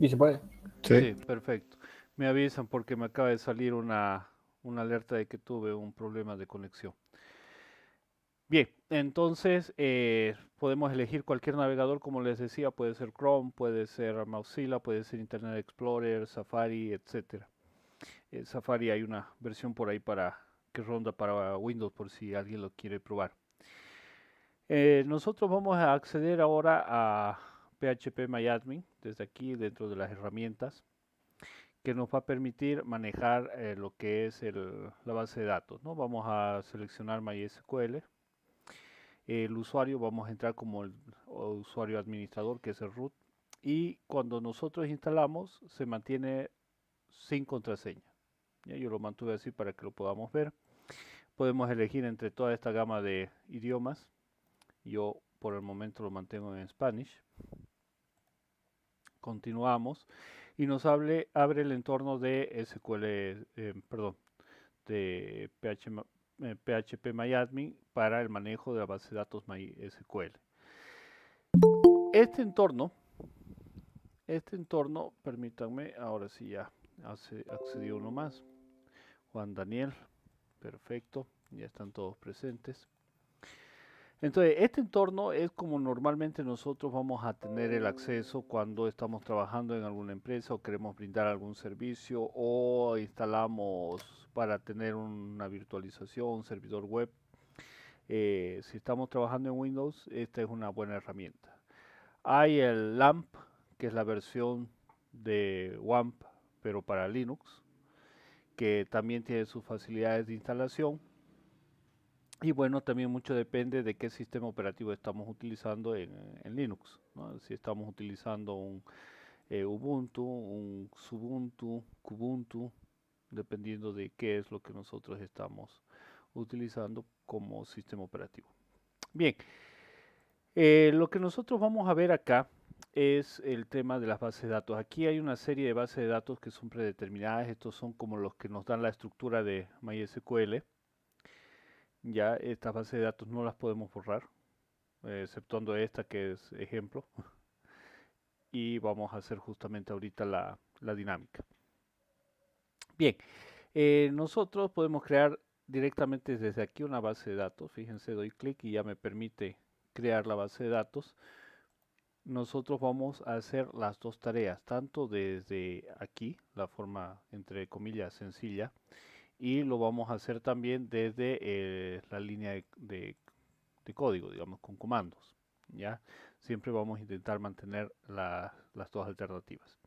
¿Y se puede? Sí, Sí. perfecto. Me avisan porque me acaba de salir una alerta de que tuve un problema de conexión. Bien, entonces podemos elegir cualquier navegador, como les decía, puede ser Chrome, puede ser Mozilla, puede ser Internet Explorer, Safari, etcétera. Safari hay una versión por ahí que ronda para Windows por si alguien lo quiere probar. Nosotros vamos a acceder ahora a PHP desde aquí dentro de las herramientas que nos va a permitir manejar lo que es la base de datos, ¿no? Vamos a seleccionar MySQL. El usuario, vamos a entrar como el usuario administrador, que es el root. Y cuando nosotros instalamos, se mantiene sin contraseña. Ya, yo lo mantuve así para que lo podamos ver. Podemos elegir entre toda esta gama de idiomas. Yo por el momento lo mantengo en Spanish. Continuamos y nos abre el entorno de SQL, perdón, de PHP para el manejo de la base de datos MySQL. Este entorno, permítanme, ahora sí ya accedió uno más. Juan Daniel, perfecto, ya están todos presentes. Entonces, este entorno es como normalmente nosotros vamos a tener el acceso cuando estamos trabajando en alguna empresa o queremos brindar algún servicio o instalamos para tener una virtualización, un servidor web. Si estamos trabajando en Windows, esta es una buena herramienta. Hay el LAMP, que es la versión de WAMP, pero para Linux, que también tiene sus facilidades de instalación. Y bueno, también mucho depende de qué sistema operativo estamos utilizando en Linux, ¿no? Si estamos utilizando un Ubuntu, un Xubuntu, Kubuntu, dependiendo de qué es lo que nosotros estamos utilizando como sistema operativo. Bien, lo que nosotros vamos a ver acá es el tema de las bases de datos. Aquí hay una serie de bases de datos que son predeterminadas. Estos son como los que nos dan la estructura de MySQL. Ya estas bases de datos no las podemos borrar, exceptuando esta que es ejemplo. Y vamos a hacer justamente ahorita la dinámica. Bien, nosotros podemos crear directamente desde aquí una base de datos. Fíjense, doy clic y ya me permite crear la base de datos. Nosotros vamos a hacer las dos tareas, tanto desde aquí, la forma entre comillas sencilla, y lo vamos a hacer también desde la línea de código, digamos, con comandos. ¿Ya? Siempre vamos a intentar mantener las dos alternativas.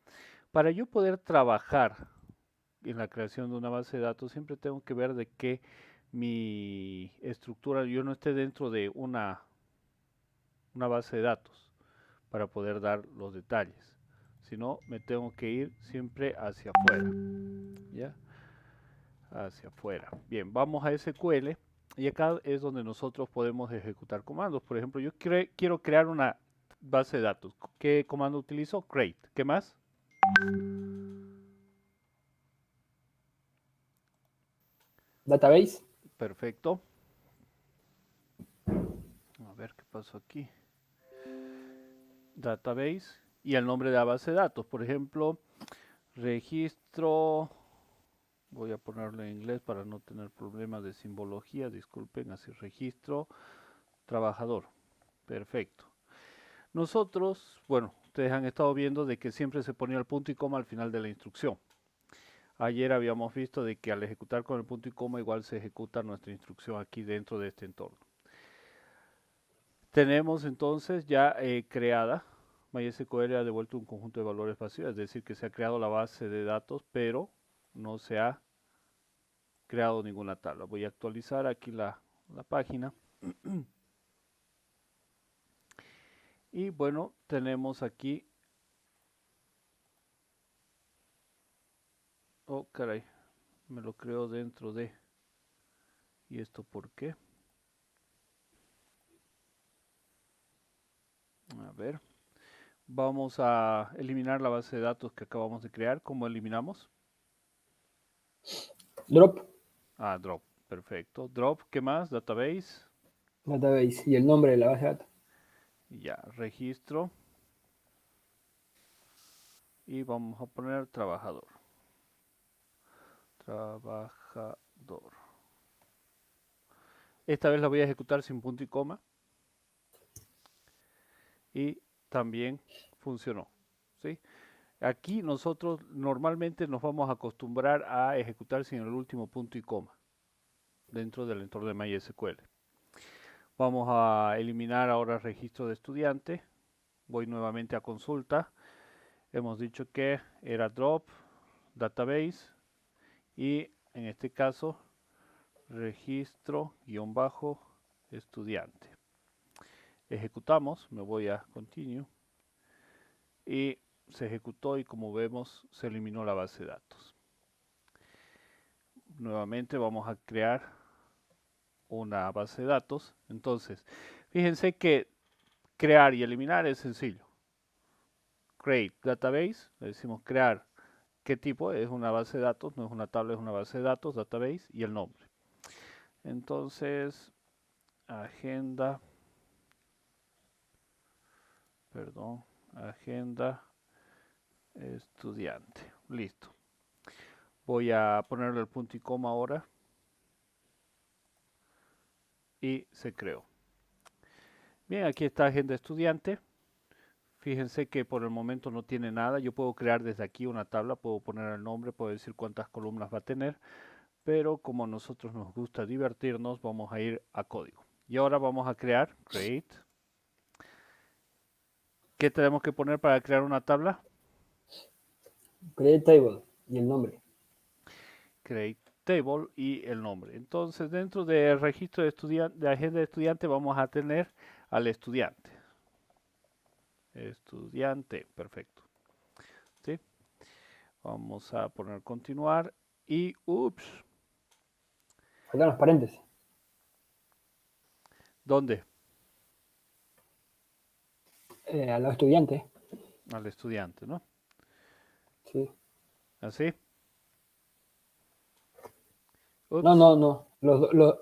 Para yo poder trabajar en la creación de una base de datos, siempre tengo que ver de que mi estructura, yo no esté dentro de una base de datos para poder dar los detalles. Si no, me tengo que ir siempre hacia afuera. ¿Ya? Hacia afuera. Bien, vamos a SQL y acá es donde nosotros podemos ejecutar comandos. Por ejemplo, yo quiero crear una base de datos. ¿Qué comando utilizo? Create. ¿Qué más? Database. Perfecto. A ver qué pasó aquí. Database y el nombre de la base de datos. Por ejemplo, registro. Voy a ponerlo en inglés para no tener problemas de simbología. Disculpen, así registro trabajador. Perfecto. Nosotros, bueno, ustedes han estado viendo de que siempre se ponía el punto y coma al final de la instrucción. Ayer habíamos visto de que al ejecutar con el punto y coma igual se ejecuta nuestra instrucción aquí dentro de este entorno. Tenemos entonces ya creada, MySQL ha devuelto un conjunto de valores vacíos, es decir, que se ha creado la base de datos, pero no se ha creado ninguna tabla. Voy a actualizar aquí la página. Y bueno, tenemos aquí, oh caray, me lo creo dentro de, ¿y esto por qué? A ver, vamos a eliminar la base de datos que acabamos de crear. ¿Cómo eliminamos? Drop. Ah, drop, perfecto. Drop, ¿qué más? Database, Database. Y el nombre de la base de datos. ya, registro. y vamos a poner trabajador. Trabajador. Esta vez la voy a ejecutar sin punto y coma. Y también funcionó. ¿Sí? Aquí nosotros normalmente nos vamos a acostumbrar a ejecutar sin el último punto y coma dentro del entorno de MySQL. Vamos a eliminar ahora el registro de estudiante. Voy nuevamente a consulta. Hemos dicho que era drop, database y en este caso registro guión bajo estudiante. Ejecutamos, me voy a continue y se ejecutó y como vemos se eliminó la base de datos. Nuevamente vamos a crear una base de datos. Entonces, fíjense que crear y eliminar es sencillo. Create database, le decimos crear qué tipo, es una base de datos, no es una tabla, es una base de datos, database y el nombre. Entonces, agenda, agenda estudiante. Listo. Voy a ponerle el punto y coma ahora. Y se creó. Bien, aquí está agenda estudiante. Fíjense que por el momento no tiene nada. Yo puedo crear desde aquí una tabla, puedo poner el nombre, puedo decir cuántas columnas va a tener, pero como a nosotros nos gusta divertirnos, vamos a ir a código. Y ahora vamos a crear create. ¿Qué tenemos que poner para crear una tabla? Create table y el nombre. Create table y el nombre. Entonces, dentro del registro de estudiante, de agenda de estudiante, vamos a tener al estudiante. Estudiante, perfecto. ¿Sí? Vamos a poner continuar y ups. Faltan los paréntesis. ¿Dónde? A los estudiantes. Al estudiante, ¿no? Sí. ¿Así? No, Ups. no, no.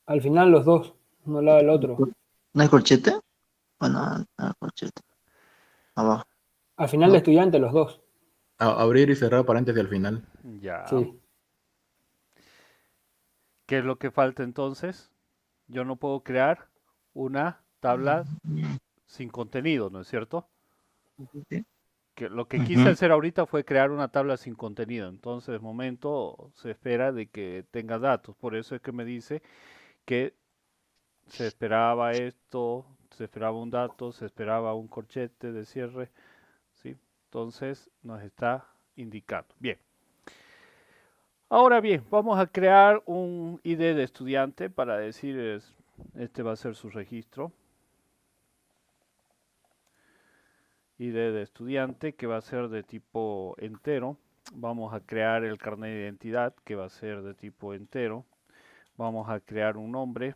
Al final los dos, uno al lado del otro. ¿No hay corchete? Bueno, no hay corchete. Abajo. Al final de No. estudiante los dos. Abrir y cerrar paréntesis al final. Ya. Sí. ¿Qué es lo que falta entonces? Yo no puedo crear una tabla sin contenido, ¿no es cierto? Sí. Que lo que quise hacer ahorita fue crear una tabla sin contenido. Entonces, de momento se espera de que tenga datos. Por eso es que me dice que se esperaba esto, se esperaba un dato, se esperaba un corchete de cierre, ¿sí? Entonces nos está indicando. Bien. Ahora bien, vamos a crear un ID de estudiante para decir este va a ser su registro. ID de estudiante que va a ser de tipo entero. Vamos a crear el carnet de identidad que va a ser de tipo entero. Vamos a crear un nombre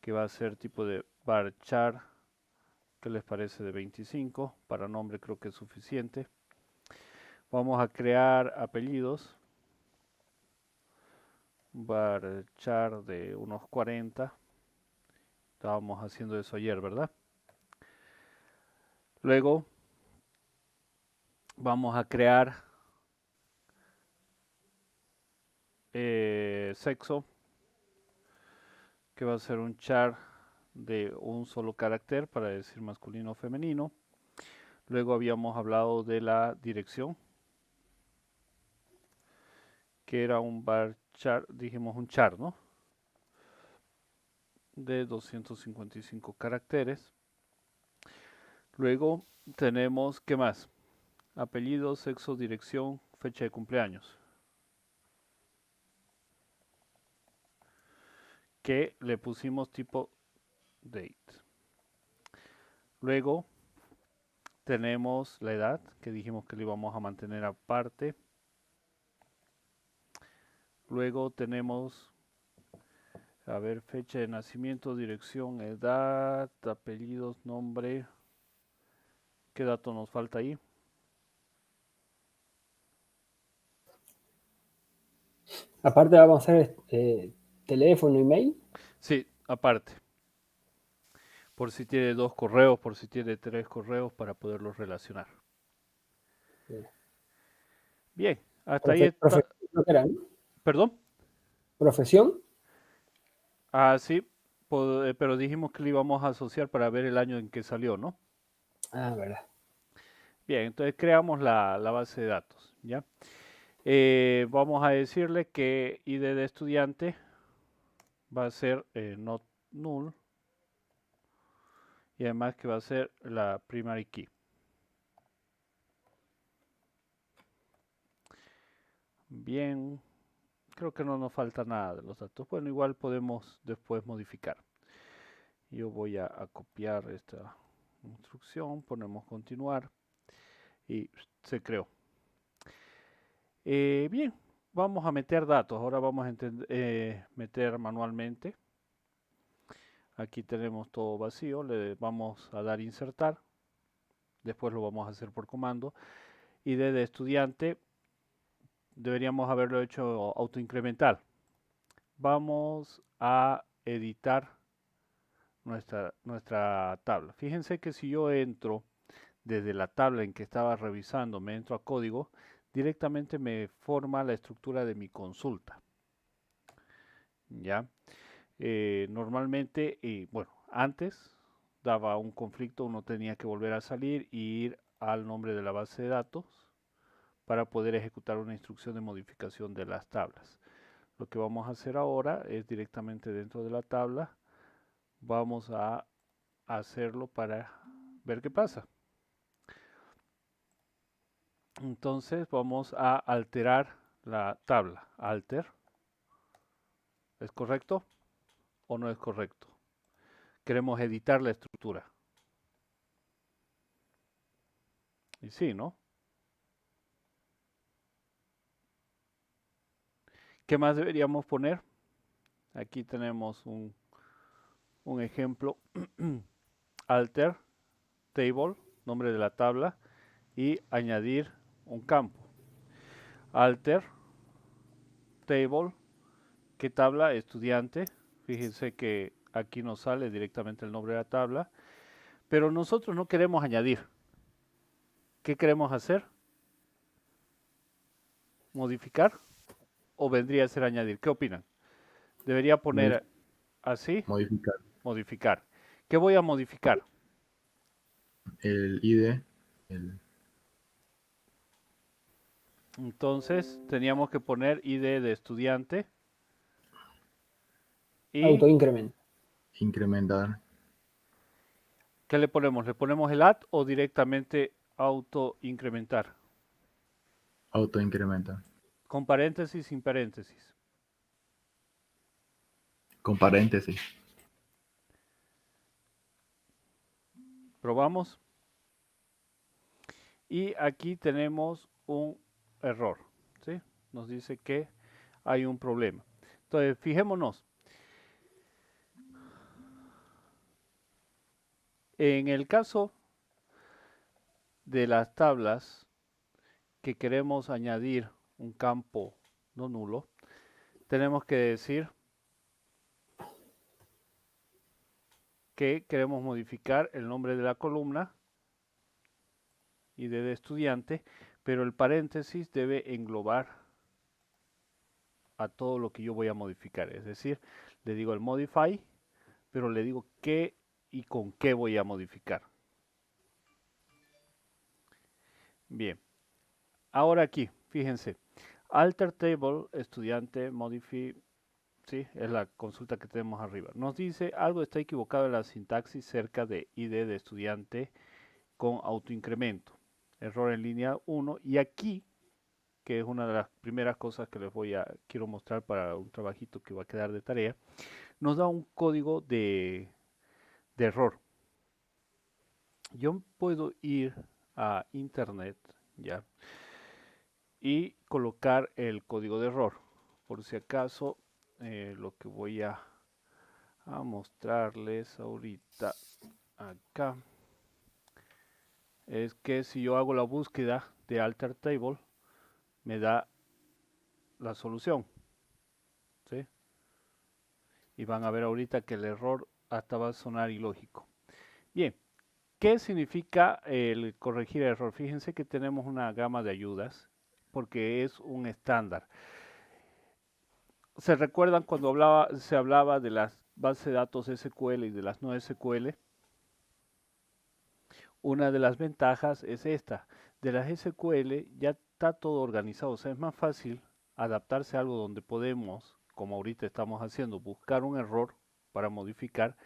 que va a ser tipo de varchar. ¿Qué les parece de 25? Para nombre creo que es suficiente. Vamos a crear apellidos. Varchar de unos 40. Estábamos haciendo eso ayer, ¿verdad? Luego vamos a crear sexo, que va a ser un char de un solo carácter para decir masculino o femenino. Luego habíamos hablado de la dirección, que era un varchar, dijimos un char, ¿no? De 255 caracteres. Luego tenemos, ¿qué más? Apellido, sexo, dirección, fecha de cumpleaños. Que le pusimos tipo date. Luego tenemos la edad, que dijimos que le íbamos a mantener aparte. Luego tenemos, a ver, fecha de nacimiento, dirección, edad, apellidos, nombre. ¿Qué dato nos falta ahí? Aparte vamos a hacer teléfono, email. Sí, aparte. Por si tiene 2 correos, por si tiene 3 correos, para poderlos relacionar. Sí. Bien, hasta ahí está. Profesión, creo que era, ¿no? ¿Perdón? ¿Profesión? Ah, sí, pero dijimos que le íbamos a asociar para ver el año en que salió, ¿no? Ah, verdad. Bien, entonces creamos la base de datos, ¿ya? Vamos a decirle que ID de estudiante va a ser not null y además que va a ser la primary key. Bien, creo que no nos falta nada de los datos. Bueno, igual podemos después modificar. Yo voy a copiar esta instrucción, ponemos continuar y se creó. Bien, vamos a meter datos. Ahora vamos a meter manualmente. Aquí tenemos todo vacío. Le vamos a dar insertar. Después lo vamos a hacer por comando. ID de estudiante deberíamos haberlo hecho autoincremental. Vamos a editar nuestra tabla. Fíjense que si yo entro desde la tabla en que estaba revisando, me entro a código, directamente me forma la estructura de mi consulta. ¿Ya? Normalmente, bueno, antes daba un conflicto, uno tenía que volver a salir e ir al nombre de la base de datos para poder ejecutar una instrucción de modificación de las tablas. Lo que vamos a hacer ahora es directamente dentro de la tabla, vamos a hacerlo para ver qué pasa. Entonces vamos a alterar la tabla. Alter. ¿Es correcto o no es correcto? Queremos editar la estructura. Y sí, ¿no? ¿Qué más deberíamos poner? Aquí tenemos un ejemplo. Alter, table, nombre de la tabla, y añadir un campo. Alter, table, ¿qué tabla? Estudiante. Fíjense que aquí nos sale directamente el nombre de la tabla, pero nosotros no queremos añadir. ¿Qué queremos hacer? ¿Modificar? ¿O vendría a ser añadir? ¿Qué opinan? ¿Debería poner así? Modificar Modificar. ¿Qué voy a modificar? el ID, Entonces teníamos que poner ID de estudiante y Autoincremento. incrementar, ¿qué le ponemos? ¿Le ponemos el add o directamente auto incrementar? autoincrementar, ¿Con paréntesis, sin paréntesis? con paréntesis. Probamos. Y aquí tenemos un error, ¿sí? Nos dice que hay un problema. Entonces, fijémonos. En el caso de las tablas que queremos añadir un campo no nulo, tenemos que decir que queremos modificar el nombre de la columna y de estudiante, pero el paréntesis debe englobar a todo lo que yo voy a modificar. Es decir, le digo el modify, pero le digo qué y con qué voy a modificar. Bien, ahora aquí, fíjense, alter table, estudiante, modify, ¿sí? Es la consulta que tenemos arriba. Nos dice algo está equivocado en la sintaxis cerca de ID de estudiante con autoincremento. Error en línea 1. Y aquí, que es una de las primeras cosas que quiero mostrar para un trabajito que va a quedar de tarea, nos da un código de error. Yo puedo ir a internet, ¿ya? Y colocar el código de error. Por si acaso, lo que voy a mostrarles ahorita acá es que si yo hago la búsqueda de alter table, me da la solución, ¿sí? Y van a ver ahorita que el error hasta va a sonar ilógico. Bien, ¿qué significa el corregir error? Fíjense que tenemos una gama de ayudas porque es un estándar. ¿Se recuerdan cuando se hablaba de las bases de datos SQL y de las no SQL? Una de las ventajas es esta. De las SQL ya está todo organizado. O sea, es más fácil adaptarse a algo donde podemos, como ahorita estamos haciendo, buscar un error para modificar,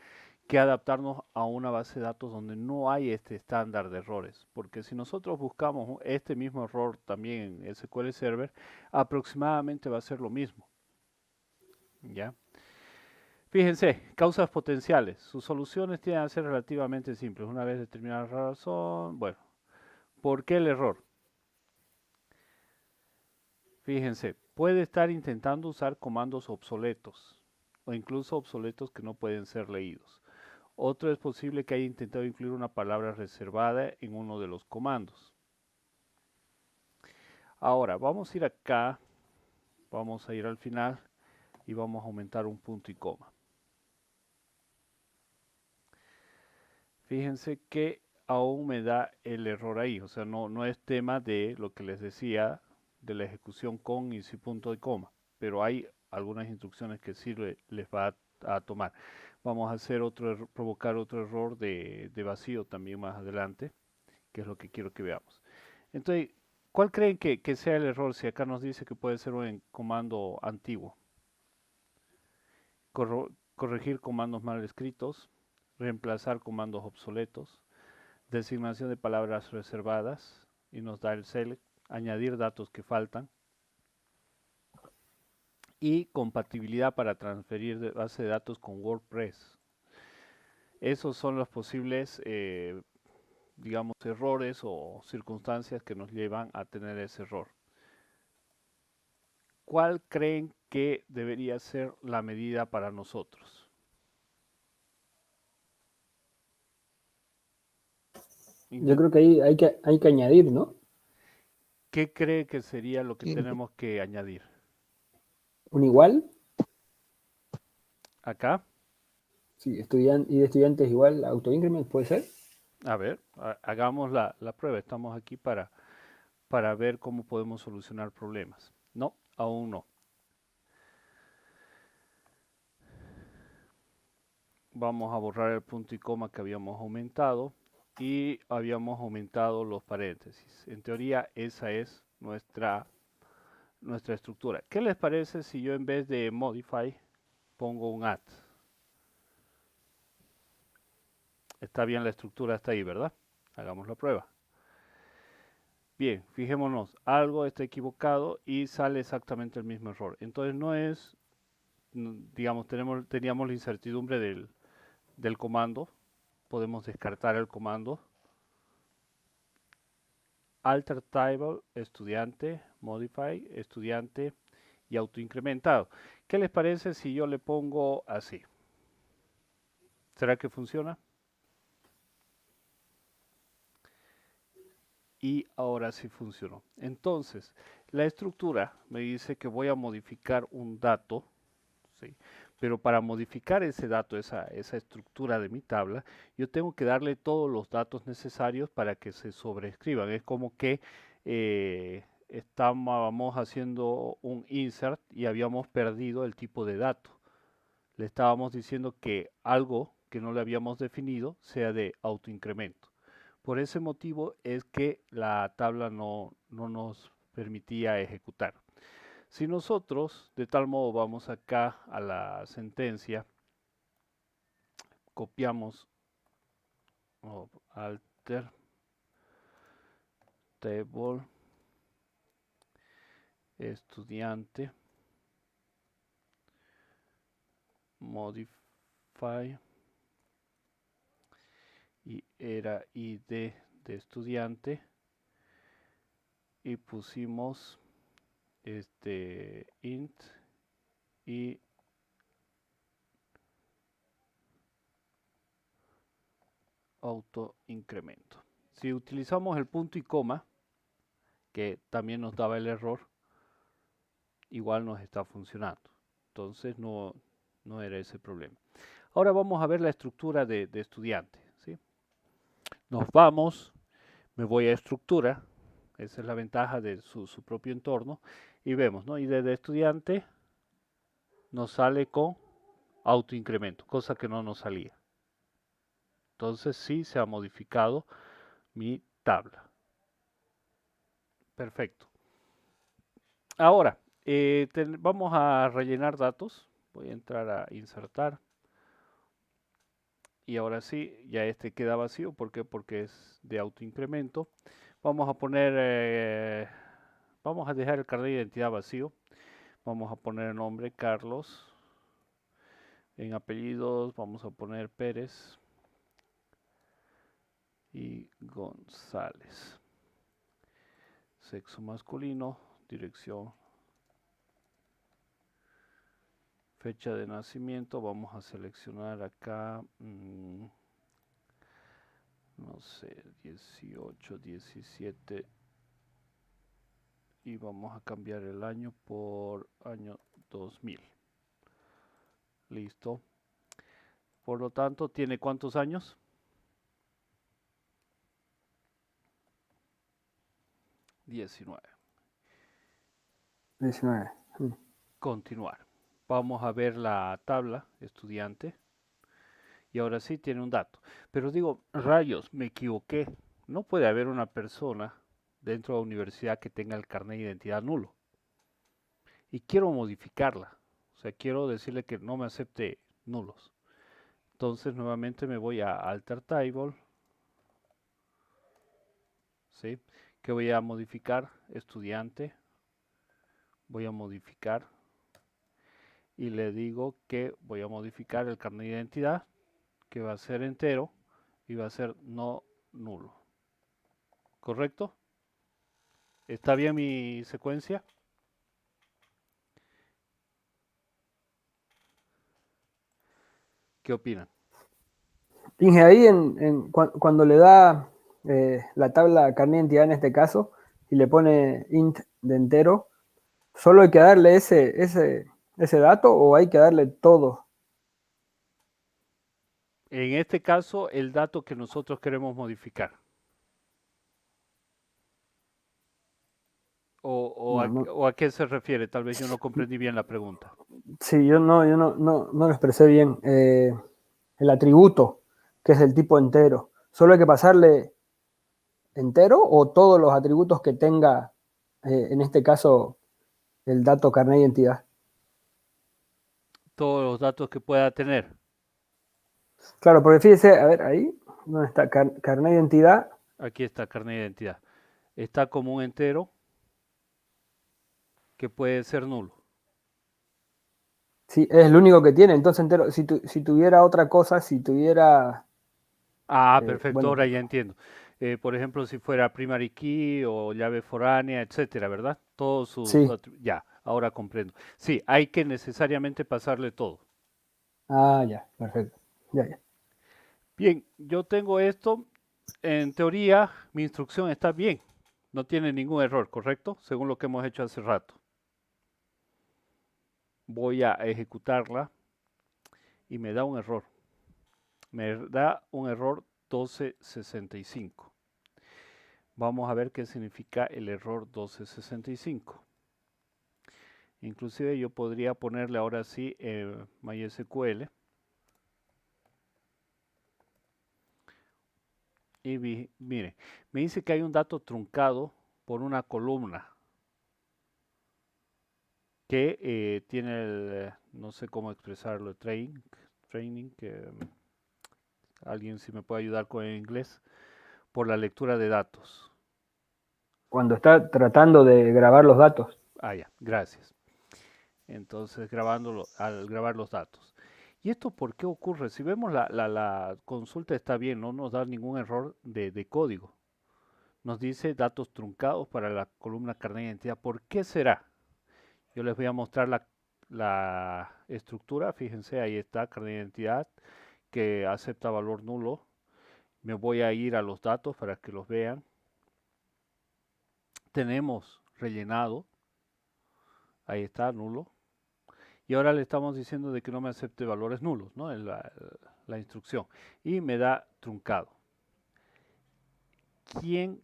que adaptarnos a una base de datos donde no hay este estándar de errores. Porque si nosotros buscamos este mismo error también en SQL Server, aproximadamente va a ser lo mismo. ¿Ya? Fíjense, causas potenciales. Sus soluciones tienden a ser relativamente simples. Una vez determinada la razón, bueno, ¿por qué el error? Fíjense, puede estar intentando usar comandos obsoletos o incluso obsoletos que no pueden ser leídos. Otro es posible que haya intentado incluir una palabra reservada en uno de los comandos. Ahora, vamos a ir acá, vamos a ir al final y vamos a aumentar un punto y coma. Fíjense que aún me da el error ahí, o sea, no es tema de lo que les decía de la ejecución con y sin punto y coma, pero hay algunas instrucciones que sí les va a tomar. Vamos a hacer provocar otro error de vacío también más adelante, que es lo que quiero que veamos. Entonces, ¿cuál creen que sea el error si acá nos dice que puede ser un comando antiguo? Corregir comandos mal escritos, reemplazar comandos obsoletos, designación de palabras reservadas y nos da el select, añadir datos que faltan y compatibilidad para transferir de base de datos con WordPress. Esos son los posibles, digamos, errores o circunstancias que nos llevan a tener ese error. ¿Cuál creen que debería ser la medida para nosotros? Yo creo que ahí hay que añadir, ¿no? ¿Qué cree que sería lo que Sí, tenemos que añadir? Un igual, Acá, sí, y de estudiantes igual, autoincrement, ¿puede ser? a ver, hagamos la prueba. Estamos aquí para ver cómo podemos solucionar problemas. No, aún no. Vamos a borrar el punto y coma que habíamos aumentado y habíamos aumentado los paréntesis. En teoría esa es nuestra estructura. ¿Qué les parece si yo en vez de modify pongo un add? Está bien la estructura, está ahí, ¿verdad? Hagamos la prueba. Bien, fijémonos, algo está equivocado y sale exactamente el mismo error. Entonces no es, digamos, teníamos la incertidumbre del comando. Podemos descartar el comando. Alter table, estudiante, modify, estudiante y autoincrementado. ¿Qué les parece si yo le pongo así? ¿Será que funciona? Y ahora sí funcionó. Entonces, la estructura me dice que voy a modificar un dato, ¿sí? Pero para modificar ese dato, esa estructura de mi tabla, yo tengo que darle todos los datos necesarios para que se sobreescriban. Es como que estábamos haciendo un insert y habíamos perdido el tipo de dato. Le estábamos diciendo que algo que no le habíamos definido sea de autoincremento. Por ese motivo es que la tabla no nos permitía ejecutar. Si nosotros, de tal modo, vamos acá a la sentencia, copiamos alter table estudiante modify y era id de estudiante y pusimos int y autoincremento. Si utilizamos el punto y coma, que también nos daba el error, igual nos está funcionando. Entonces no era ese problema. Ahora vamos a ver la estructura de estudiante, ¿sí? Nos vamos, me voy a estructura Esa es la ventaja de su propio entorno. Y vemos, ¿no? Y desde estudiante nos sale con autoincremento, cosa que no nos salía. Entonces sí se ha modificado mi tabla. Perfecto. Ahora, vamos a rellenar datos. Voy a entrar a insertar. Y ahora sí, ya este queda vacío. ¿Por qué? Porque es de autoincremento. Vamos a poner, vamos a dejar el carnet de identidad vacío. Vamos a poner el nombre Carlos. En apellidos vamos a poner Pérez y González. Sexo masculino, dirección, fecha de nacimiento. Vamos a seleccionar acá, no sé, 18, 17. Y vamos a cambiar el año por año 2000. Listo. Por lo tanto, ¿tiene cuántos años? 19. 19. Continuar. Vamos a ver la tabla estudiante. Y ahora sí tiene un dato. Pero digo, rayos, me equivoqué. No puede haber una persona dentro de la universidad que tenga el carnet de identidad nulo. Y quiero modificarla. O sea, quiero decirle que no me acepte nulos. Entonces nuevamente me voy a Alter Table. ¿Sí? Que voy a modificar estudiante. Voy a modificar. Y le digo que voy a modificar el carnet de identidad. Que va a ser entero. Y va a ser no nulo. ¿Correcto? ¿Está bien mi secuencia? ¿Qué opinan? Inge, ahí cuando le da la tabla carnet de identidad en este caso y le pone int de entero, ¿solo hay que darle ese dato o hay que darle todo? En este caso, el dato que nosotros queremos modificar. No, no. ¿O a qué se refiere? Tal vez yo no comprendí bien la pregunta. Sí, yo no lo expresé bien. El atributo, que es del tipo entero, ¿solo hay que pasarle entero o todos los atributos que tenga, en este caso, el dato carnet de identidad? Todos los datos que pueda tener. Claro, porque fíjese, a ver, ahí, ¿dónde está? Carnet de identidad. Aquí está carnet de identidad. Está como un entero que puede ser nulo. Sí, es el único que tiene, entonces entero. Si tuviera otra cosa, si tuviera, Ah, perfecto, bueno, ahora ya entiendo. Por ejemplo, si fuera primary key o llave foránea, etcétera, ¿verdad? Todos sus sí. ya, ahora comprendo. Sí, hay que necesariamente pasarle todo. Ah, ya, perfecto. Ya, ya. Bien, yo tengo esto. En teoría, mi instrucción está bien. No tiene ningún error, ¿correcto? Según lo que hemos hecho hace rato. Voy a ejecutarla y me da un error. Me da un error 1265. Vamos a ver qué significa el error 1265. Inclusive yo podría ponerle ahora sí MySQL. Y mire, me dice que hay un dato truncado por una columna que tiene no sé cómo expresarlo, training, que alguien si me puede ayudar con el inglés, por la lectura de datos. Cuando está tratando de grabar los datos. Ah, ya, gracias. Entonces, al grabar los datos. ¿Y esto por qué ocurre? Si vemos la consulta está bien, no nos da ningún error de código. Nos dice datos truncados para la columna carnet de identidad. ¿Por qué será? Yo les voy a mostrar la estructura. Fíjense, ahí está, carnet de identidad, que acepta valor nulo. Me voy a ir a los datos para que los vean. Tenemos rellenado. Ahí está, nulo. Y ahora le estamos diciendo de que no me acepte valores nulos, ¿no? En la instrucción. Y me da truncado. ¿Quién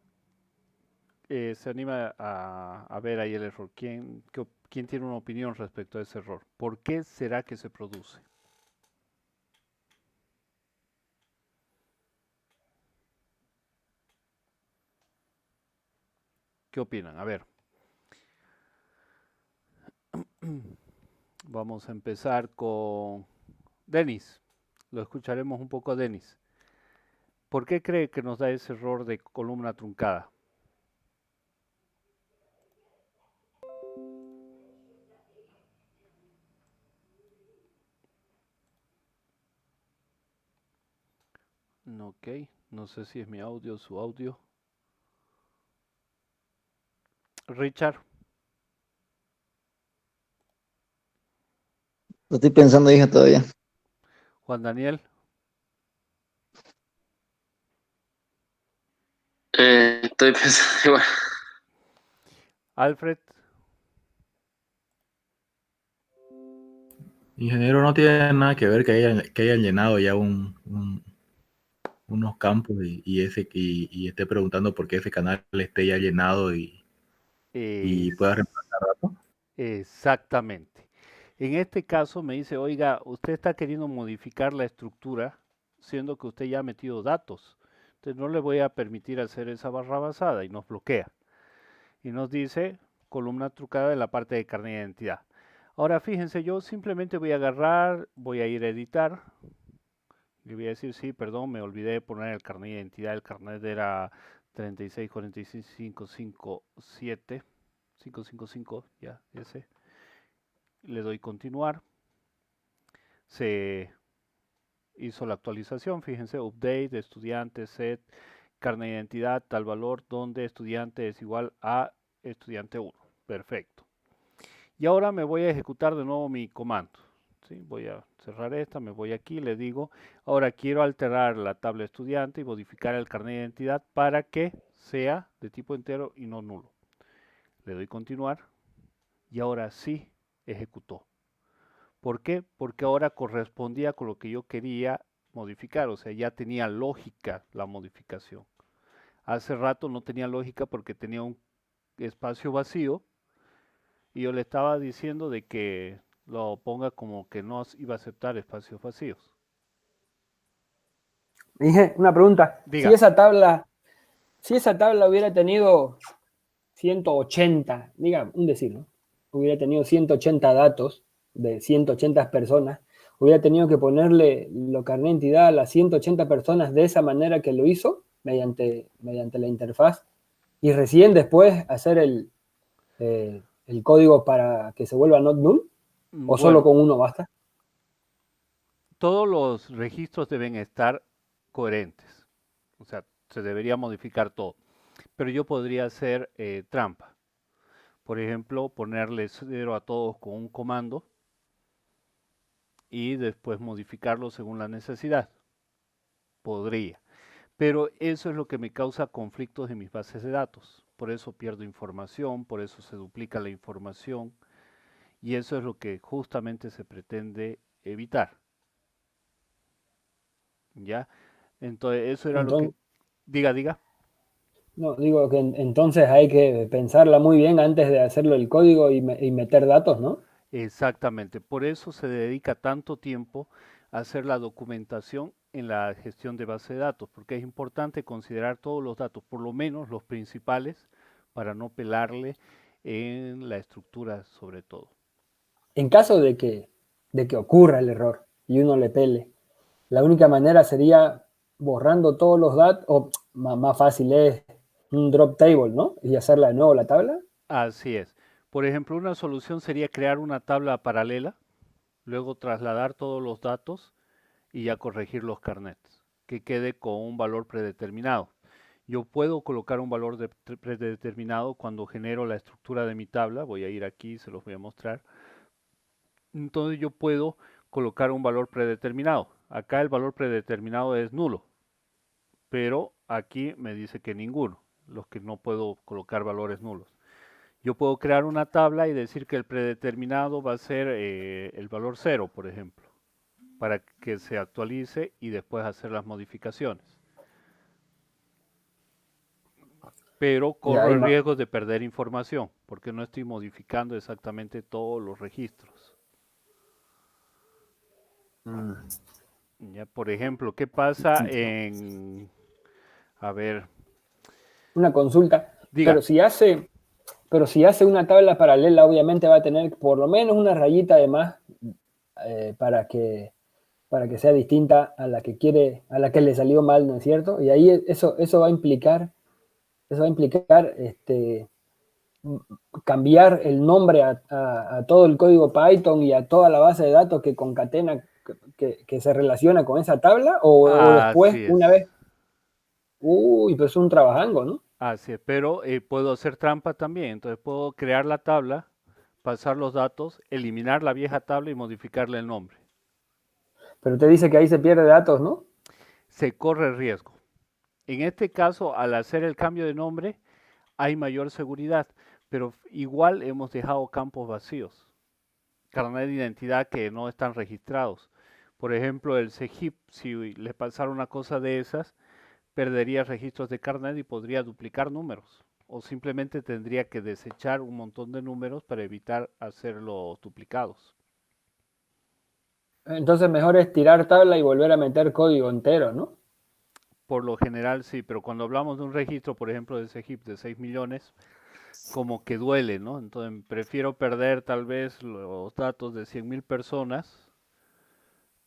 se anima a ver ahí el error? ¿Quién tiene una opinión respecto a ese error? ¿Por qué será que se produce? ¿Qué opinan? A ver, vamos a empezar con Denis. Lo escucharemos un poco a Denis. ¿Por qué cree que nos da ese error de columna truncada? Ok, no sé si es mi audio o su audio. Richard, Lo estoy pensando, hija, todavía. Juan Daniel, Estoy pensando igual. Alfred, Ingeniero, no tiene nada que ver que hayan llenado ya unos campos y esté preguntando por qué ese canal esté ya llenado y pueda reemplazar datos. exactamente. En este caso me dice, oiga, usted está queriendo modificar la estructura, siendo que usted ya ha metido datos. Entonces no le voy a permitir hacer esa barra basada y nos bloquea. Y nos dice columna trucada de la parte de carnet de identidad. Ahora fíjense, yo simplemente voy a agarrar, voy a ir a editar. Le voy a decir, sí, perdón, me olvidé de poner el carnet de identidad. El carnet era 3646557. 555, ya, ese. Le doy continuar. Se hizo la actualización, fíjense, update, estudiante, set, carnet de identidad, tal valor, donde estudiante es igual a estudiante 1. Perfecto. Y ahora me voy a ejecutar de nuevo mi comando. ¿Sí? Voy a cerrar esta, me voy aquí, le digo, ahora quiero alterar la tabla estudiante y modificar el carnet de identidad para que sea de tipo entero y no nulo. Le doy continuar y ahora sí ejecutó. ¿Por qué? Porque ahora correspondía con lo que yo quería modificar, o sea, ya tenía lógica la modificación. Hace rato no tenía lógica porque tenía un espacio vacío y yo le estaba diciendo de que lo ponga como que no iba a aceptar espacios vacíos. Dije, una pregunta, Diga. si esa tabla hubiera tenido 180, diga, un decir, ¿no? Hubiera tenido 180 datos de 180 personas, hubiera tenido que ponerle lo carnet de identidad a las 180 personas de esa manera que lo hizo, mediante la interfaz, y recién después hacer el código para que se vuelva not null, o solo Bueno, con uno basta. todos los registros deben estar coherentes, o sea, se debería modificar todo, pero yo podría hacer trampa. Por ejemplo, ponerle 0 a todos con un comando y después modificarlo según la necesidad. Podría. Pero eso es lo que me causa conflictos en mis bases de datos. Por eso pierdo información, por eso se duplica la información y eso es lo que justamente se pretende evitar. ¿Ya? Entonces, eso era lo que... Entonces, Diga. no, digo que entonces hay que pensarla muy bien antes de hacerlo el código y meter datos, ¿no? Exactamente. Por eso se dedica tanto tiempo a hacer la documentación en la gestión de base de datos, porque es importante considerar todos los datos, por lo menos los principales, para no pelarle en la estructura sobre todo. En caso de que ocurra el error y uno le pele, la única manera sería borrando todos los datos, o más fácil es un drop table, ¿no? Y hacerla de nuevo la tabla. Así es. Por ejemplo, una solución sería crear una tabla paralela, luego trasladar todos los datos y ya corregir los carnets, que quede con un valor predeterminado. Yo puedo colocar un valor predeterminado cuando genero la estructura de mi tabla. Voy a ir aquí, se los voy a mostrar. Entonces yo puedo colocar un valor predeterminado. Acá el valor predeterminado es nulo, pero aquí me dice que ninguno, los que no puedo colocar valores nulos. Yo puedo crear una tabla y decir que el predeterminado va a ser el valor 0, por ejemplo, para que se actualice y después hacer las modificaciones. pero Ya, corro ahí el ma- riesgo de perder información, porque no estoy modificando exactamente todos los registros. Mm. Ya, por ejemplo, ¿qué pasa en... A ver, Una consulta, diga. pero pero si hace una tabla paralela, obviamente va a tener por lo menos una rayita de más para para que sea distinta a la que quiere, a la que le salió mal, ¿no es cierto? Y ahí eso va a implicar cambiar el nombre a todo el código Python y a toda la base de datos que concatena, que se relaciona con esa tabla, o después, Así una es. vez, uy, pues es un trabajango, ¿no? Así es, pero puedo hacer trampa también. Entonces puedo crear la tabla, pasar los datos, eliminar la vieja tabla y modificarle el nombre. Pero te dice que ahí se pierde datos, ¿no? Se corre riesgo. En este caso, al hacer el cambio de nombre, hay mayor seguridad, pero igual hemos dejado campos vacíos, carnet de identidad que no están registrados. Por ejemplo, el CEGIP, si le pasara una cosa de esas, perdería registros de carnet y podría duplicar números. O simplemente tendría que desechar un montón de números para evitar hacerlos duplicados. Entonces mejor es tirar tabla y volver a meter código entero, ¿no? Por lo general sí, pero cuando hablamos de un registro, por ejemplo, de CEGIP de 6 millones, como que duele, ¿no? Entonces prefiero perder tal vez los datos de 100.000 personas,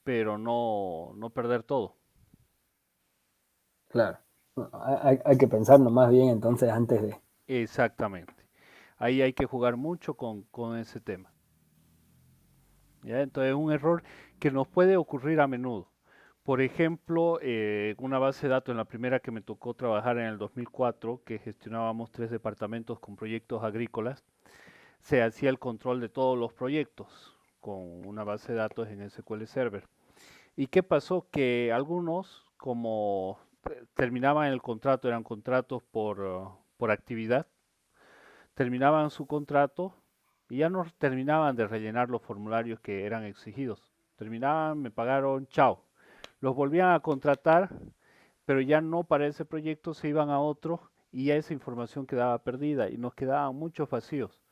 pero no perder todo. Claro. Hay que pensarlo más bien entonces antes de... Exactamente. Ahí hay que jugar mucho con ese tema. ¿Ya? Entonces es un error que nos puede ocurrir a menudo. Por ejemplo, una base de datos en la primera que me tocó trabajar en el 2004, que gestionábamos 3 departamentos con proyectos agrícolas, se hacía el control de todos los proyectos con una base de datos en SQL Server. ¿Y qué pasó? Que algunos, como terminaban el contrato, eran contratos por actividad, terminaban su contrato y ya no terminaban de rellenar los formularios que eran exigidos. Terminaban, me pagaron, chao. Los volvían a contratar, pero ya no para ese proyecto, se iban a otro y ya esa información quedaba perdida y nos quedaban muchos vacíos.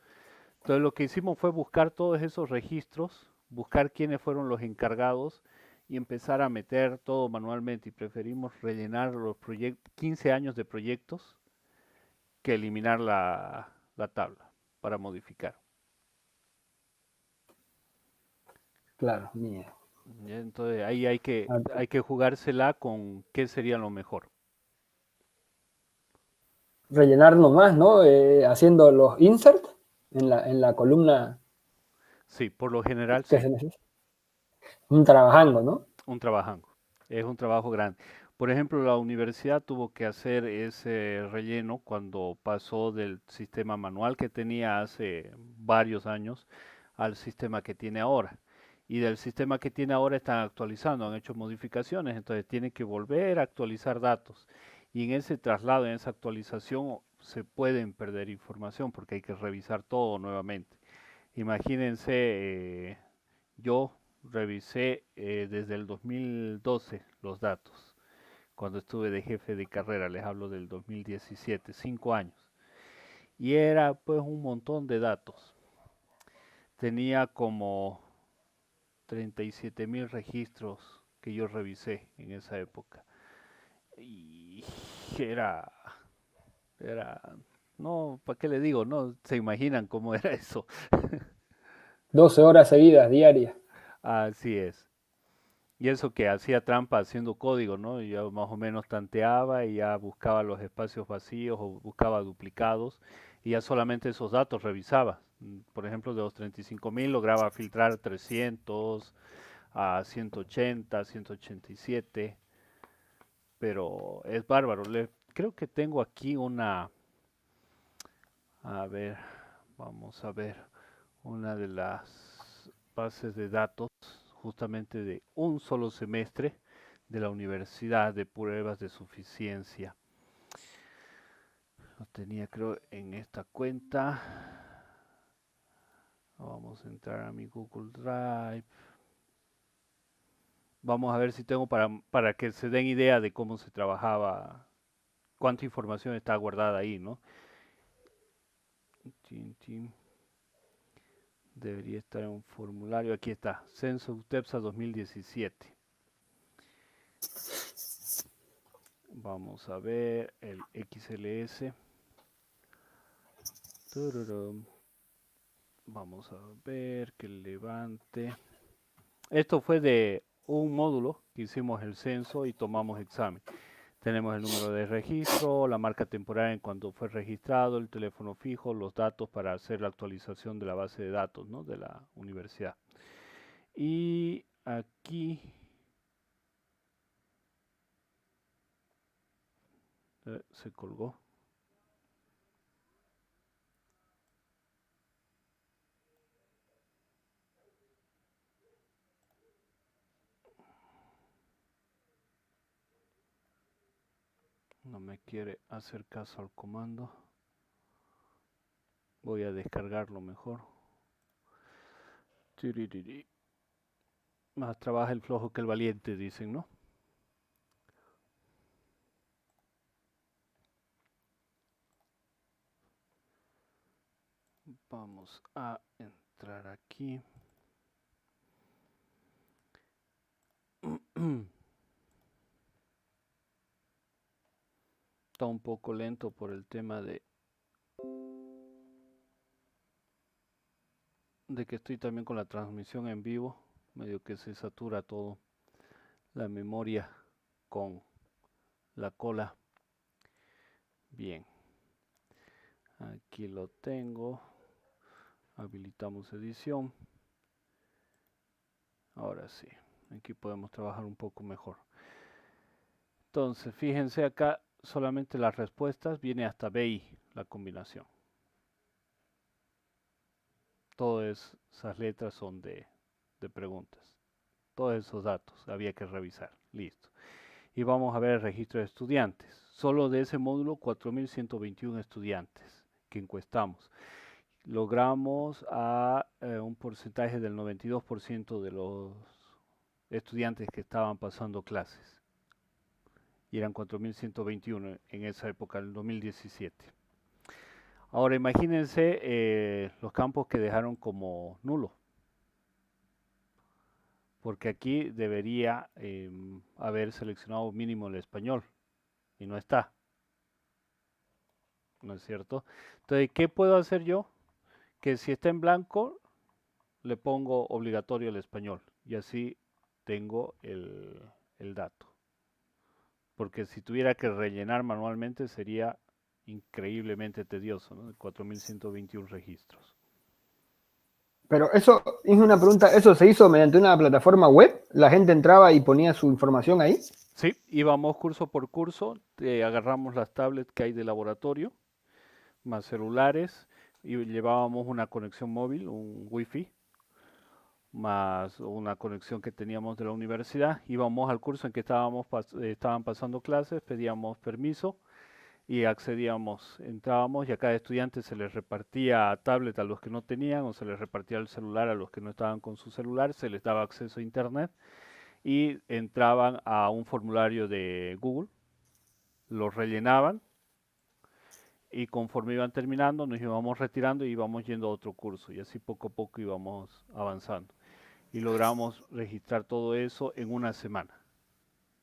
Entonces lo que hicimos fue buscar todos esos registros, buscar quiénes fueron los encargados y empezar a meter todo manualmente, y preferimos rellenar los 15 años de proyectos que eliminar la tabla para modificar. Claro, mira. ¿Ya? Entonces ahí hay que jugársela con qué sería lo mejor. Rellenar nomás, ¿no? Haciendo los insert en la columna Sí, por lo general que sí, se necesita. Trabajando, ¿no? un trabajo. Es un trabajo grande. Por ejemplo, la universidad tuvo que hacer ese relleno cuando pasó del sistema manual que tenía hace varios años al sistema que tiene ahora. Y del sistema que tiene ahora están actualizando, han hecho modificaciones, entonces tiene que volver a actualizar datos. Y en ese traslado, en esa actualización, se pueden perder información porque hay que revisar todo nuevamente. Imagínense, yo revisé desde el 2012 los datos, cuando estuve de jefe de carrera, les hablo del 2017, 5 años. Y era pues un montón de datos. Tenía como 37.000 registros que yo revisé en esa época. Y era, era, no, ¿para qué le digo? No se imaginan cómo era eso. 12 horas seguidas, diarias. Así es. Y eso que hacía trampa haciendo código, ¿no? Yo más o menos tanteaba y ya buscaba los espacios vacíos o buscaba duplicados y ya solamente esos datos revisaba. Por ejemplo, de los 35.000 lograba filtrar 300 a 180, 187, pero es bárbaro. Creo que tengo aquí a ver, vamos a ver, una de las bases de datos justamente de un solo semestre de la Universidad de Pruebas de Suficiencia. Lo tenía creo en esta cuenta. Vamos a entrar a mi Google Drive. Vamos a ver si tengo para que se den idea de cómo se trabajaba cuánta información está guardada ahí, ¿no? Debería estar en un formulario. Aquí está, Censo UTEPSA 2017. Vamos a ver el XLS. Tururum. Vamos a ver que levante. Esto fue de un módulo que hicimos el censo y tomamos examen. Tenemos el número de registro, la marca temporal en cuanto fue registrado, el teléfono fijo, los datos para hacer la actualización de la base de datos, ¿no?, de la universidad. Y aquí se colgó. No me quiere hacer caso al comando. Voy a descargarlo mejor. Tiririri. Más trabaja el flojo que el valiente, dicen, ¿no? Vamos a entrar aquí. Está un poco lento por el tema de que estoy también con la transmisión en vivo, medio que se satura todo la memoria con la cola. Bien, aquí lo tengo. Habilitamos edición. Ahora sí, aquí podemos trabajar un poco mejor. Entonces, fíjense acá, solamente las respuestas viene hasta BI, la combinación. Todas esas letras son de preguntas. Todos esos datos había que revisar. Listo. Y vamos a ver el registro de estudiantes. Solo de ese módulo, 4.121 estudiantes que encuestamos. Logramos a un porcentaje del 92% de los estudiantes que estaban pasando clases. Y eran 4.121 en esa época, en el 2017. Ahora imagínense los campos que dejaron como nulo. Porque aquí debería haber seleccionado mínimo el español. Y no está. ¿No es cierto? Entonces, ¿qué puedo hacer yo? Que si está en blanco, le pongo obligatorio el español. Y así tengo el dato. Porque si tuviera que rellenar manualmente sería increíblemente tedioso, ¿no? 4.121 registros. Pero eso es una pregunta, ¿eso se hizo mediante una plataforma web? ¿La gente entraba y ponía su información ahí? Sí, íbamos curso por curso, agarramos las tablets que hay de laboratorio, más celulares, y llevábamos una conexión móvil, un wifi, más una conexión que teníamos de la universidad. Íbamos al curso en que estaban pasando clases, pedíamos permiso y accedíamos, entrábamos y a cada estudiante se les repartía tablet a los que no tenían o se les repartía el celular a los que no estaban con su celular, se les daba acceso a internet y entraban a un formulario de Google, lo rellenaban y conforme iban terminando nos íbamos retirando y íbamos yendo a otro curso y así poco a poco íbamos avanzando y logramos registrar todo eso en una semana.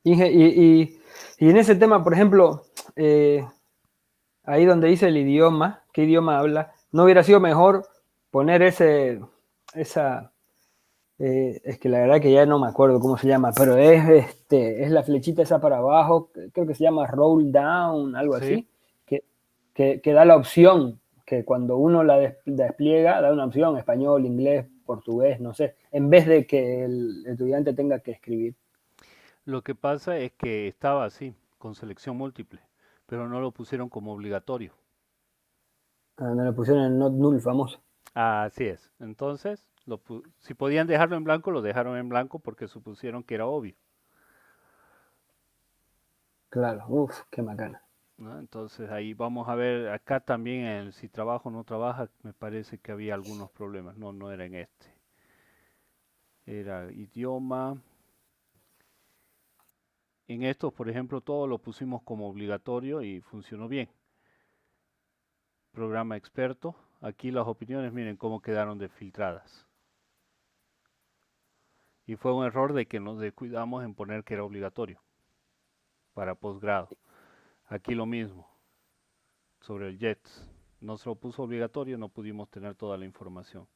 Inge, y en ese tema, por ejemplo, ahí donde dice el idioma, qué idioma habla, ¿no hubiera sido mejor poner es que la verdad que ya no me acuerdo cómo se llama, pero es la flechita esa para abajo, creo que se llama roll down, algo Sí. así, que da la opción, que cuando uno la despliega, da una opción, español, inglés, portugués, no sé, en vez de que el estudiante tenga que escribir. Lo que pasa es que estaba así, con selección múltiple, pero no lo pusieron como obligatorio. No le pusieron el not null famoso. Así es. Entonces, si podían dejarlo en blanco, lo dejaron en blanco porque supusieron que era obvio, Claro, uff, qué macana. ¿no? Entonces ahí vamos a ver, acá también en si trabaja o no trabaja, me parece que había algunos problemas. No, no era en este. Era idioma. en estos, por ejemplo, todo lo pusimos como obligatorio y funcionó bien. Programa experto. Aquí las opiniones, miren cómo quedaron desfiltradas. Y fue un error de que nos descuidamos en poner que era obligatorio para posgrado. Aquí lo mismo, sobre el JETS. No se lo puso obligatorio, no pudimos tener toda la información.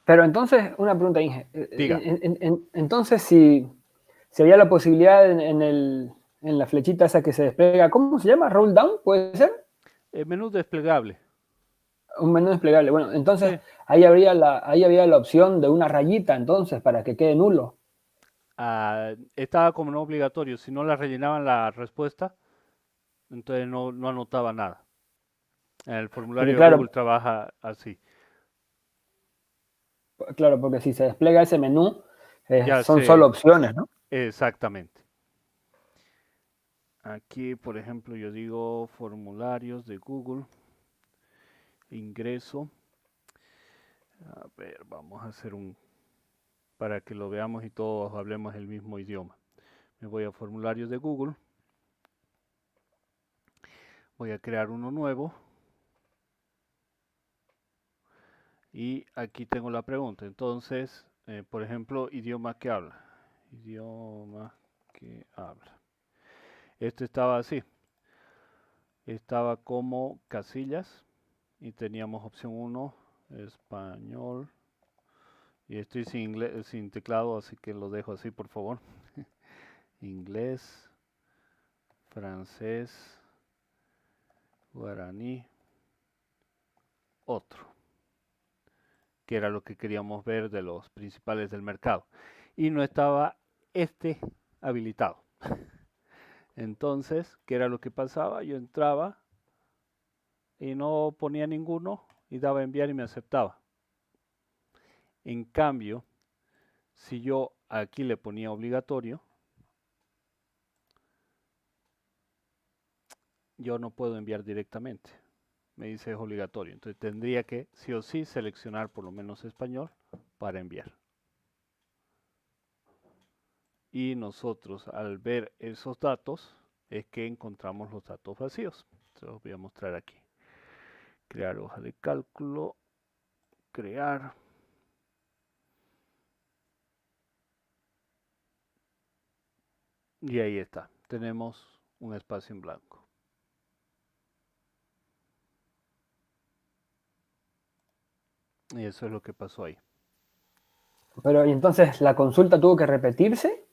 Pero entonces, una pregunta, Inge. Diga. Entonces, si había la posibilidad en la flechita esa que se despliega, ¿cómo se llama? ¿Roll down? ¿Puede ser? El menú desplegable. Un menú desplegable. Bueno, entonces Sí. ahí había la opción de una rayita, entonces, para que quede nulo. Estaba como no obligatorio. Si no la rellenaban la respuesta, entonces no anotaba nada. El formulario de Porque Google trabaja así. claro, porque si se despliega ese menú, Ya son sé, solo opciones, ¿no? exactamente. Aquí, por ejemplo, yo digo formularios de Google, ingreso. A ver, vamos a hacer para que lo veamos y todos hablemos el mismo idioma. Me voy a formularios de Google. Voy a crear uno nuevo. Y aquí tengo la pregunta. Entonces, por ejemplo, idioma que habla. Idioma que habla. Este estaba así. Estaba como casillas. Y teníamos opción 1, español. Y estoy sin teclado, así que lo dejo así, por favor. Inglés, francés, guaraní, otro, que era lo que queríamos ver de los principales del mercado. Y no estaba este habilitado. Entonces, ¿qué era lo que pasaba? Yo entraba y no ponía ninguno y daba enviar y me aceptaba. En cambio, si yo aquí le ponía obligatorio, yo no puedo enviar directamente. Me dice es obligatorio. Entonces tendría que sí o sí seleccionar por lo menos español para enviar. Y nosotros al ver esos datos es que encontramos los datos vacíos. Se los voy a mostrar aquí. Crear hoja de cálculo. Crear. Y ahí está. Tenemos un espacio en blanco. Y eso es lo que pasó ahí. Pero, ¿y entonces la consulta tuvo que repetirse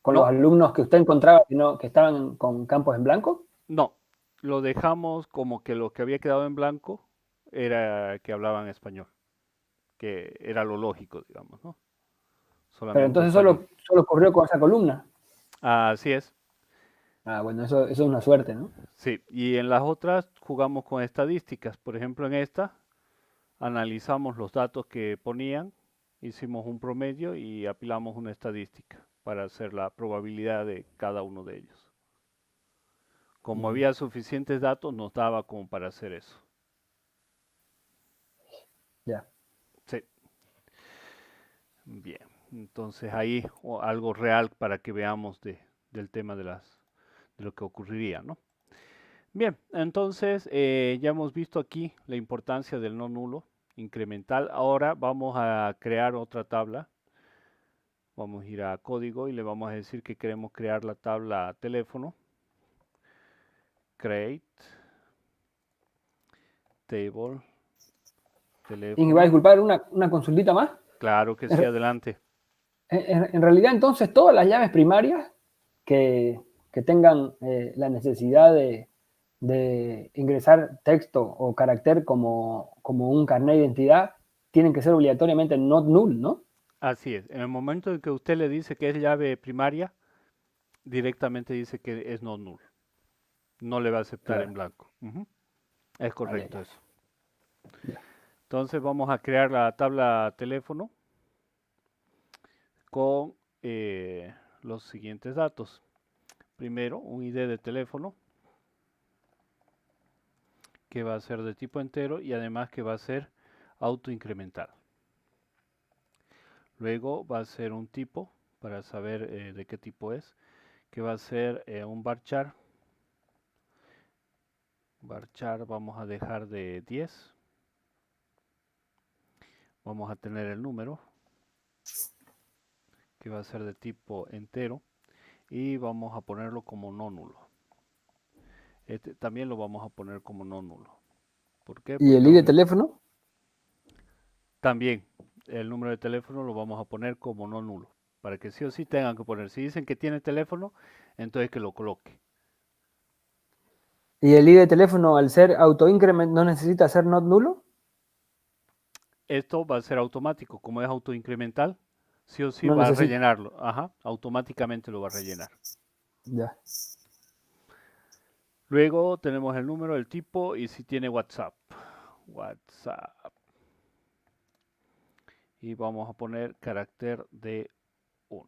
con los No, alumnos que usted encontraba que estaban con campos en blanco? no. Lo dejamos como que lo que había quedado en blanco era que hablaban español. Que era lo lógico, digamos, ¿no? Pero Solamente entonces español. solo corrió con esa columna. Así es. Ah, bueno, eso es una suerte, ¿no? Sí, y en las otras jugamos con estadísticas. Por ejemplo, en esta analizamos los datos que ponían, hicimos un promedio y apilamos una estadística para hacer la probabilidad de cada uno de ellos. Como había suficientes datos, nos daba como para hacer eso. Ya. Sí. Bien. Entonces ahí algo real para que veamos del tema de lo que ocurriría, ¿no? Bien, entonces ya hemos visto aquí la importancia del no nulo incremental. Ahora vamos a crear otra tabla. Vamos a ir a código y le vamos a decir que queremos crear la tabla teléfono. Create table Y va a teléfono. disculpar una consultita más. Claro que sí, adelante. En realidad, entonces, todas las llaves primarias que tengan la necesidad de ingresar texto o carácter como un carnet de identidad tienen que ser obligatoriamente not null, ¿no? Así es. En el momento en que usted le dice que es llave primaria, directamente dice que es no null. No le va a aceptar Claro. en blanco. Es Ah, ya, correcto ya. eso. Ya. Entonces vamos a crear la tabla teléfono con los siguientes datos. Primero, un ID de teléfono que va a ser de tipo entero y además que va a ser autoincremental. Luego va a ser un tipo para saber de qué tipo es, que va a ser un varchar. Varchar vamos a dejar de 10. Vamos a tener el número, que va a ser de tipo entero, y vamos a ponerlo como no nulo. Este también lo vamos a poner como no nulo. ¿Por qué? ¿Y el Porque ID de teléfono? también el número de teléfono lo vamos a poner como no nulo, para que sí o sí tengan que poner. Si dicen que tiene teléfono, entonces que lo coloque. ¿Y el ID de teléfono, al ser autoincrement, no necesita ser not nulo? Esto va a ser automático, como es autoincremental, sí o sí No va a necesita. rellenarlo. Ajá, automáticamente lo va a rellenar. Ya. Luego tenemos el número, el tipo y si tiene WhatsApp. WhatsApp. Y vamos a poner carácter de 1.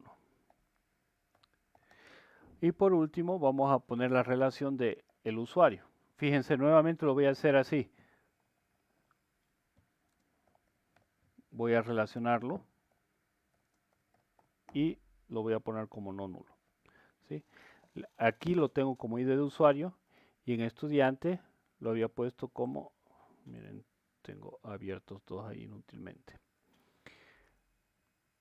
Y por último vamos a poner la relación de el usuario. Fíjense, nuevamente lo voy a hacer así. Voy a relacionarlo y lo voy a poner como no nulo. ¿Sí? Aquí lo tengo como ID de usuario y en estudiante lo había puesto como, miren, tengo abiertos dos ahí inútilmente.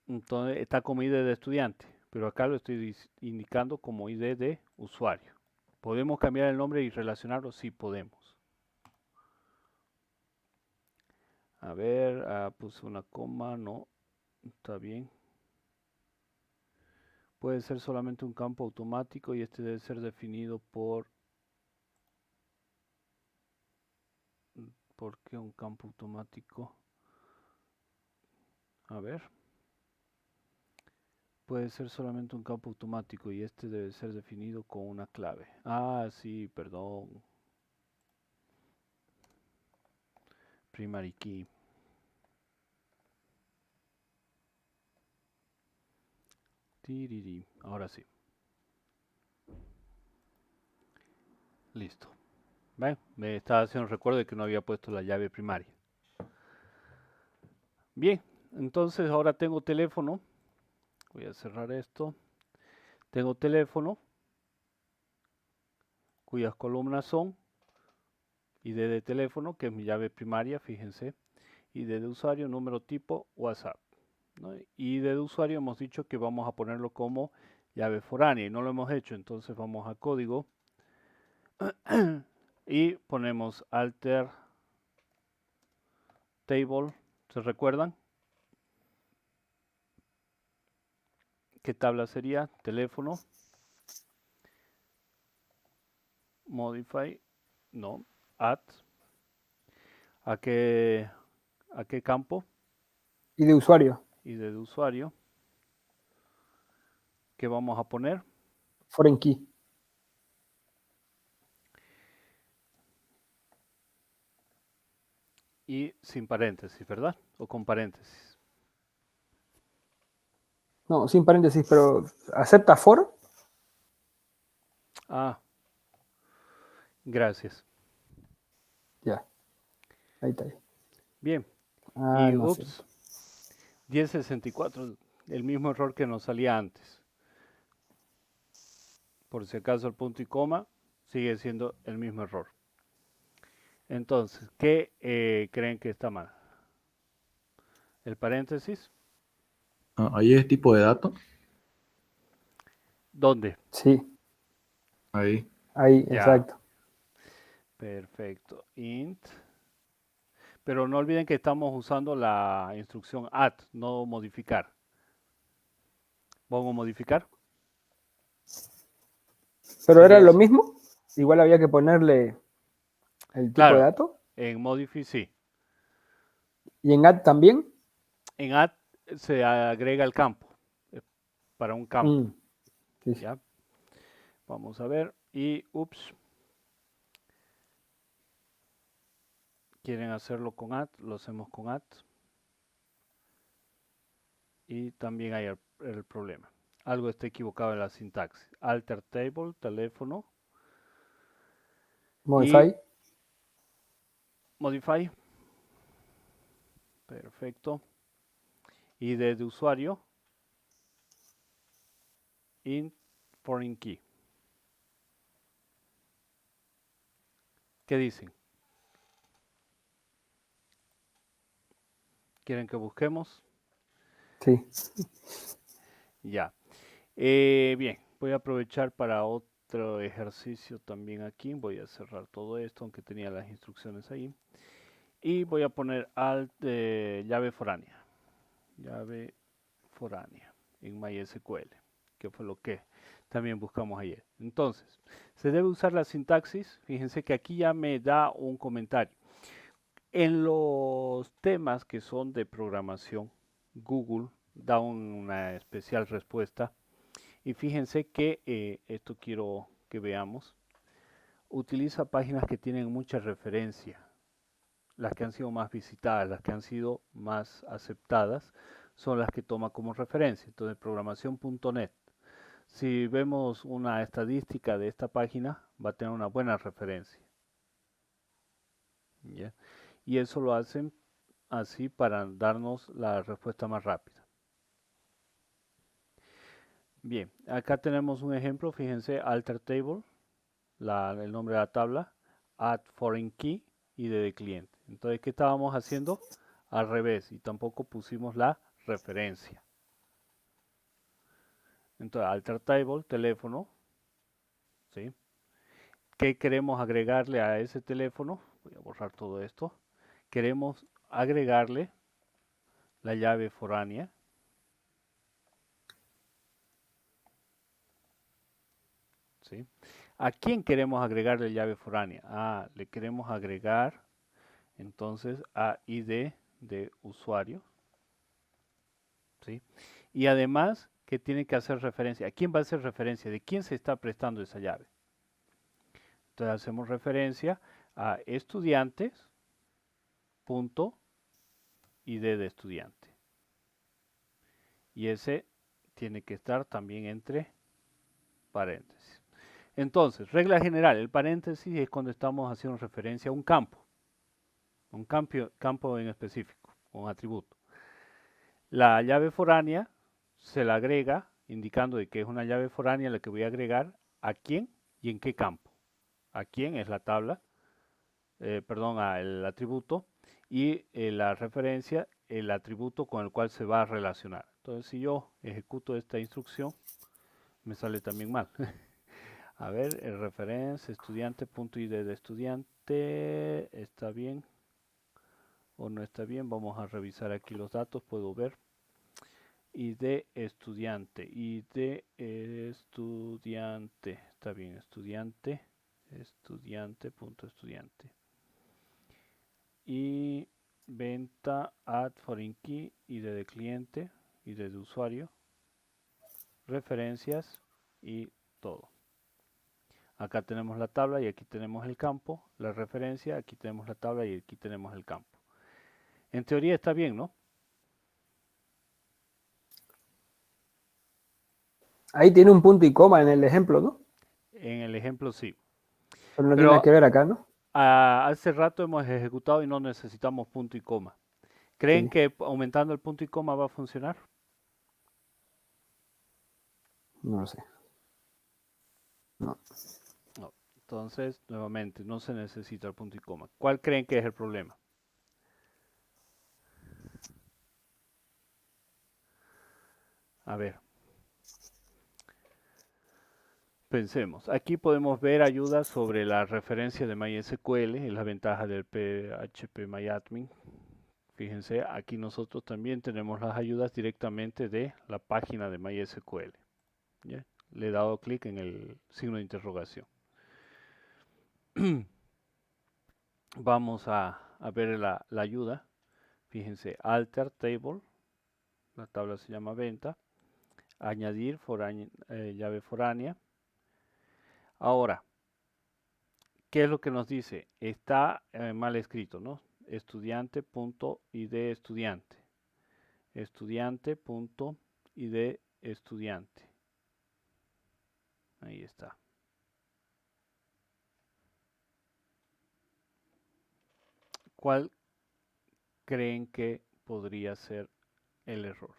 Entonces está como ID de estudiante, pero acá lo estoy indicando como ID de usuario. ¿Podemos cambiar el nombre y relacionarlo? Sí, podemos. A ver, puse una coma, no, está bien. Puede ser solamente un campo automático y este debe ser definido por... ¿Por qué un campo automático? A ver. Puede ser solamente un campo automático y este debe ser definido con una clave. Ah, sí, perdón. Primary key. Tiriri. Ahora sí. Listo. ¿Ven? Me estaba haciendo recuerdo de que no había puesto la llave primaria. Bien, entonces ahora tengo teléfono. Voy a cerrar esto. Tengo teléfono, cuyas columnas son ID de teléfono, que es mi llave primaria, fíjense. ID de usuario, número tipo, WhatsApp, ¿no? ID de usuario hemos dicho que vamos a ponerlo como llave foránea y no lo hemos hecho, entonces vamos a código y ponemos alter table. ¿Se recuerdan? ¿Qué tabla sería? Teléfono, modify, no, add. ¿A qué campo? ¿Y de usuario? ID de usuario. ¿Qué vamos a poner? Foreign key. Y sin paréntesis, ¿verdad? O con paréntesis. No, sin paréntesis, pero ¿acepta for? Ah, gracias. Ya. Ahí está. Bien. Ah, Y no sé. ups, 1064, el mismo error que nos salía antes. Por si acaso el punto y coma sigue siendo el mismo error. Entonces, ¿qué creen que está mal? ¿El paréntesis? Ahí es tipo de dato. ¿Dónde? Sí, Ahí. ahí, Ya. exacto. Perfecto. Int. Pero no olviden que estamos usando la instrucción add, no modificar. ¿Pongo modificar? Pero era Sería lo así. mismo. Igual había que ponerle el tipo de Claro, dato. en modify sí. Y en add también. En add se agrega el campo, para un campo, Mm, sí, sí. ¿ya? Vamos a ver, y ups, quieren hacerlo con add, lo hacemos con add, y también hay el problema. Algo está equivocado en la sintaxis. Alter table, teléfono, y Modify. modify, perfecto, ID de usuario, int foreign key. ¿Qué dicen? ¿Quieren que busquemos? Sí. Ya. Bien, voy a aprovechar para otro ejercicio también aquí. Voy a cerrar todo esto, aunque tenía las instrucciones ahí. Y voy a poner alt llave foránea. Llave foránea en MySQL, que fue lo que también buscamos ayer. Entonces, se debe usar la sintaxis. Fíjense que aquí ya me da un comentario. En los temas que son de programación, Google da una especial respuesta. Y fíjense que esto quiero que veamos. Utiliza páginas que tienen mucha referencia. Las que han sido más visitadas, las que han sido más aceptadas, son las que toma como referencia. Entonces, programación.net. Si vemos una estadística de esta página, va a tener una buena referencia. ¿Ya? Y eso lo hacen así para darnos la respuesta más rápida. Bien, acá tenemos un ejemplo, fíjense, alter table, el nombre de la tabla, add foreign key y de cliente. Entonces, ¿qué estábamos haciendo? Al revés, y tampoco pusimos la referencia. Entonces, alter table, teléfono, ¿sí? ¿Qué queremos agregarle a ese teléfono? Voy a borrar todo esto. Queremos agregarle la llave foránea. ¿Sí? ¿A quién queremos agregarle llave foránea? Le queremos agregar entonces a ID de usuario. ¿Sí? Y además que tiene que hacer referencia. ¿A quién va a hacer referencia? ¿De quién se está prestando esa llave? Entonces hacemos referencia a estudiantes punto ID de estudiante. Y ese tiene que estar también entre paréntesis. Entonces, regla general, el paréntesis es cuando estamos haciendo referencia a un campo en específico, un atributo. La llave foránea se la agrega indicando de que es una llave foránea la que voy a agregar a quién y en qué campo. A quién es la tabla, el atributo, y la referencia, el atributo con el cual se va a relacionar. Entonces, si yo ejecuto esta instrucción, me sale también mal. A ver, el reference estudiante.id de estudiante, ¿está bien o no está bien? Vamos a revisar aquí los datos, puedo ver. ID estudiante, está bien, estudiante. Y venta add foreign key, ID de cliente, ID de usuario, referencias y todo. Acá tenemos la tabla y aquí tenemos el campo, la referencia, aquí tenemos la tabla y aquí tenemos el campo. En teoría está bien, ¿no? Ahí tiene un punto y coma en el ejemplo, ¿no? En el ejemplo sí. Pero no tiene nada que ver acá, ¿no? Hace rato hemos ejecutado y no necesitamos punto y coma. ¿Creen que aumentando el punto y coma va a funcionar? No lo sé. No. No. Entonces, nuevamente, no se necesita el punto y coma. ¿Cuál creen que es el problema? A ver. Pensemos. Aquí podemos ver ayudas sobre la referencia de MySQL y la ventaja del PHPMyAdmin. Fíjense, aquí nosotros también tenemos las ayudas directamente de la página de MySQL. ¿Ya? Le he dado clic en el signo de interrogación. Vamos a ver la ayuda. Fíjense, alter table, la tabla se llama venta, añadir llave foránea. Ahora, ¿qué es lo que nos dice? Está mal escrito, ¿no? Estudiante.id estudiante. Estudiante.id estudiante. Ahí está. ¿Cuál creen que podría ser el error?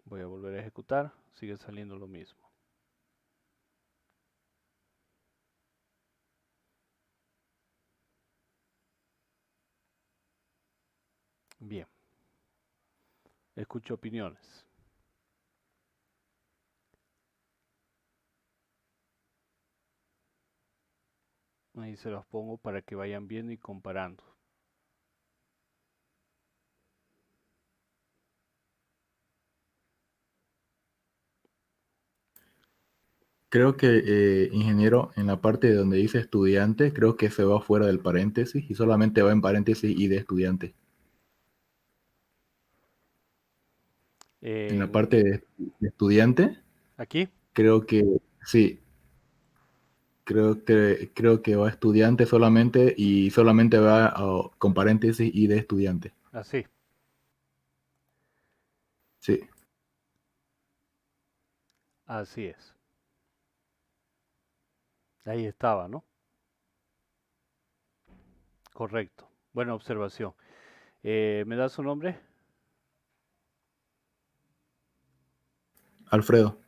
Voy a volver a ejecutar, sigue saliendo lo mismo. Bien. Escucho opiniones. Ahí se los pongo para que vayan viendo y comparando. Creo que, ingeniero, en la parte donde dice estudiante, creo que se va fuera del paréntesis y solamente va en paréntesis y de estudiante. En la parte de estudiante, ¿Aquí? creo que sí, creo que va estudiante solamente y solamente va con paréntesis y de estudiante. Así. Sí. Así es. Ahí estaba, ¿no? Correcto. Buena observación. ¿Me da su nombre? Alfredo.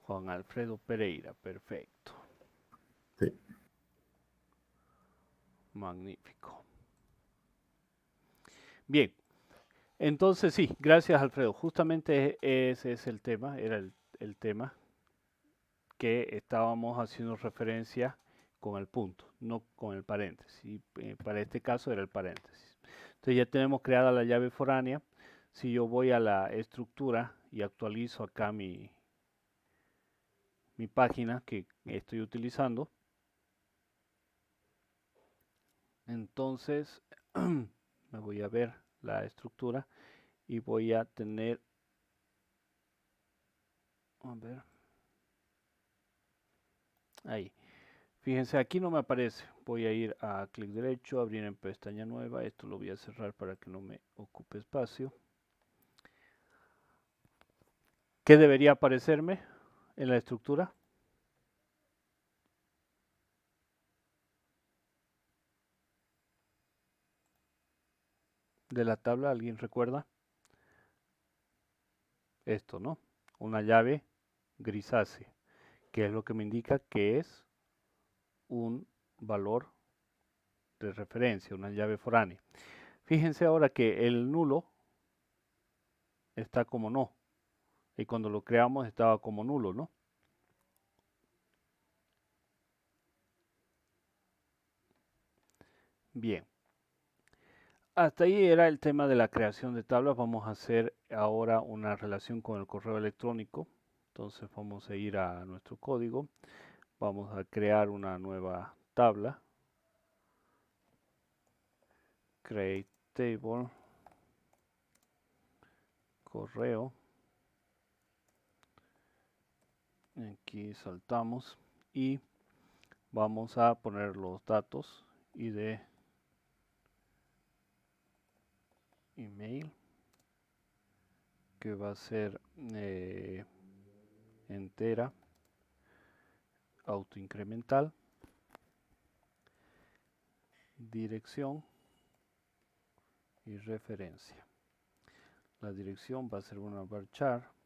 Juan Alfredo Pereira. Perfecto. Sí. Magnífico. Bien. Entonces sí, gracias Alfredo. Justamente ese es el tema, era el tema que estábamos haciendo referencia con el punto, no con el paréntesis. Y para este caso era el paréntesis. Entonces ya tenemos creada la llave foránea. Si yo voy a la estructura y actualizo acá mi página que estoy utilizando, entonces me voy a ver la estructura y voy a tener, a ver, ahí. Fíjense, aquí no me aparece. Voy a ir a clic derecho, abrir en pestaña nueva. Esto lo voy a cerrar para que no me ocupe espacio. ¿Qué debería aparecerme en la estructura? De la tabla, ¿alguien recuerda? Esto, ¿no? Una llave grisácea, que es lo que me indica que es un valor de referencia, una llave foránea. Fíjense ahora que el nulo está como no, y cuando lo creamos estaba como nulo, ¿no? Bien. Hasta ahí era el tema de la creación de tablas. Vamos a hacer ahora una relación con el correo electrónico. Entonces vamos a ir a nuestro código. Vamos a crear una nueva tabla. Create table. Correo. Aquí saltamos y vamos a poner los datos ID, email, que va a ser entera, autoincremental, dirección y referencia. La dirección va a ser una varchar.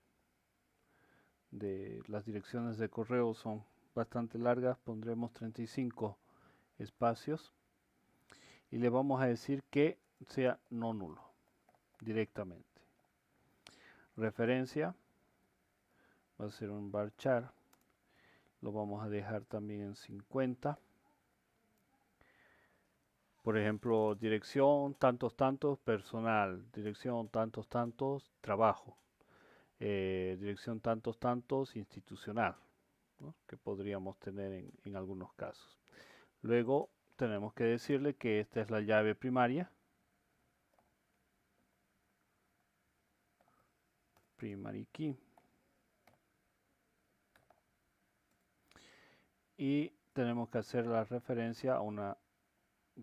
Las direcciones de correo son bastante largas, pondremos 35 espacios y le vamos a decir que sea no nulo directamente. Referencia va a ser un varchar, lo vamos a dejar también en 50. Por ejemplo, dirección tantos tantos personal, dirección tantos tantos trabajo, dirección tantos tantos institucional, ¿no? Que podríamos tener en algunos casos. Luego tenemos que decirle que esta es la llave primaria. Primary key. Y tenemos que hacer la referencia a un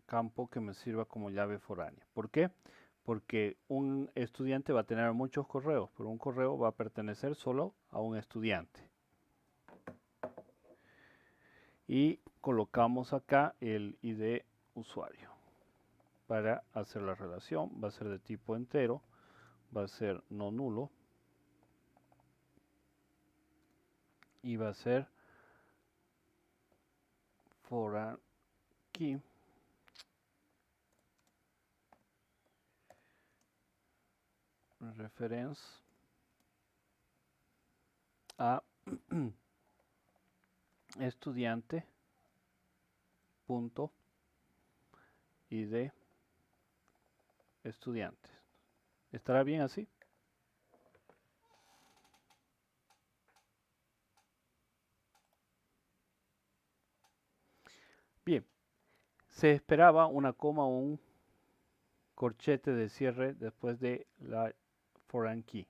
campo que me sirva como llave foránea. ¿Por qué? Porque un estudiante va a tener muchos correos, pero un correo va a pertenecer solo a un estudiante. Y colocamos acá el ID usuario para hacer la relación. Va a ser de tipo entero. va a ser no nulo y va a ser foreign key reference a estudiante punto id estudiantes. ¿Estará bien así? Bien, se esperaba una coma o un corchete de cierre después de la foreign key.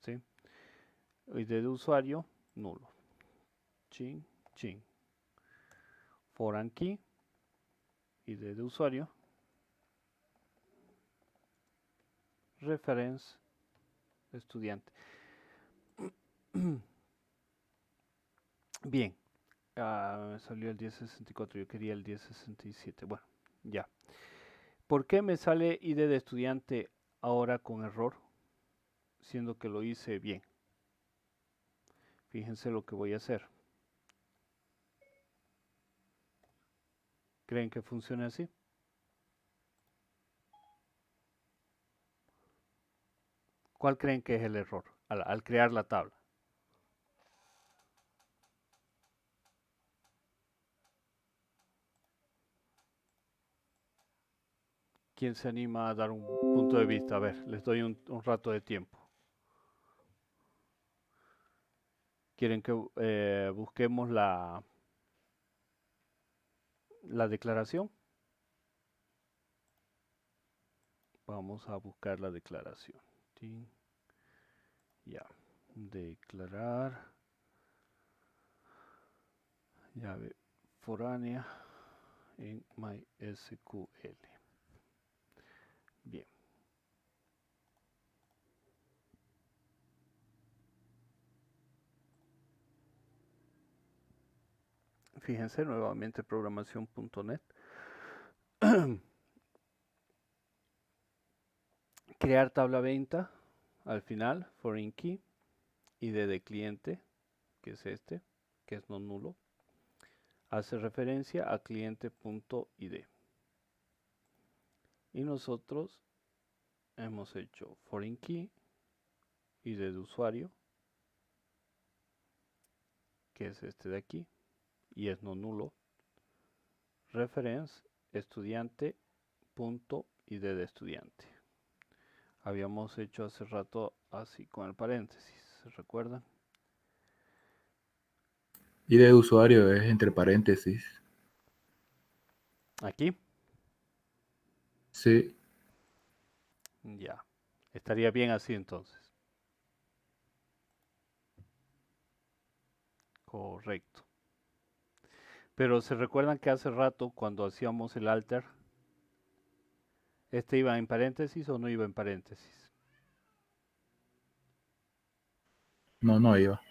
¿Sí? ID de usuario, nulo. Chin, chin. Foreign key, ID de usuario. Reference, estudiante. Bien, me salió el 1064, yo quería el 1067. Bueno, ya. ¿Por qué me sale ID de estudiante ahora con error? Siendo que lo hice bien. Fíjense lo que voy a hacer. ¿Creen que funcione así? ¿Cuál creen que es el error al crear la tabla? ¿Quién se anima a dar un punto de vista? A ver, les doy un rato de tiempo. ¿Quieren que busquemos la declaración? Vamos a buscar la declaración. Ya, declarar llave foránea en MySQL. Bien. Fíjense nuevamente programación.net. Crear tabla venta al final, foreign key, ID de cliente, que es este, que es no nulo. Hace referencia a cliente.id. Y nosotros hemos hecho foreign key, ID de usuario, que es este de aquí, y es no nulo. Reference estudiante.id de estudiante. Habíamos hecho hace rato así con el paréntesis, ¿se recuerdan? ID de usuario es entre paréntesis. Aquí, Sí. ya. Estaría bien así entonces. Correcto. Pero ¿se recuerdan que hace rato cuando hacíamos el alter, este iba en paréntesis o no iba en paréntesis? No, no iba.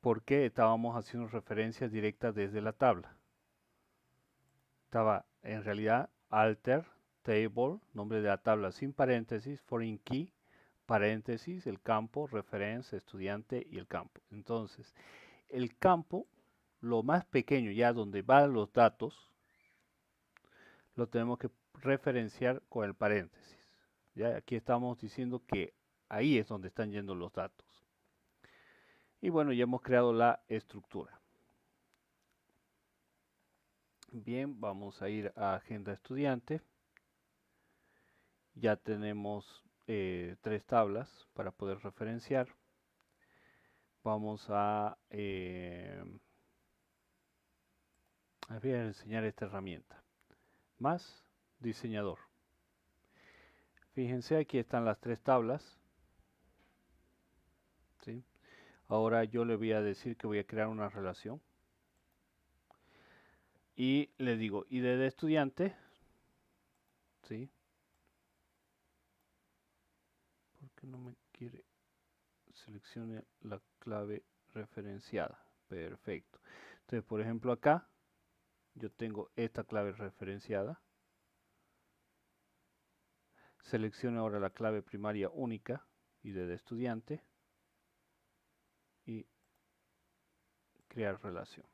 Porque estábamos haciendo referencias directas desde la tabla. Estaba en realidad alter, table, nombre de la tabla sin paréntesis, foreign key, paréntesis, el campo, reference, estudiante y el campo. Entonces, el campo, lo más pequeño ya donde van los datos, lo tenemos que referenciar con el paréntesis. Ya aquí estamos diciendo que ahí es donde están yendo los datos. Y bueno, ya hemos creado la estructura. Bien, vamos a ir a agenda estudiante. Ya tenemos 3 tablas para poder referenciar. Vamos a enseñar esta herramienta. Más diseñador. Fíjense, aquí están las 3 tablas. ¿Sí? Ahora yo le voy a decir que voy a crear una relación. Y le digo ID de estudiante. ¿Sí? ¿Por qué no me quiere? Seleccione la clave referenciada. Perfecto. Entonces, por ejemplo, acá yo tengo esta clave referenciada. Selecciono ahora la clave primaria única, ID de estudiante, y crear relación.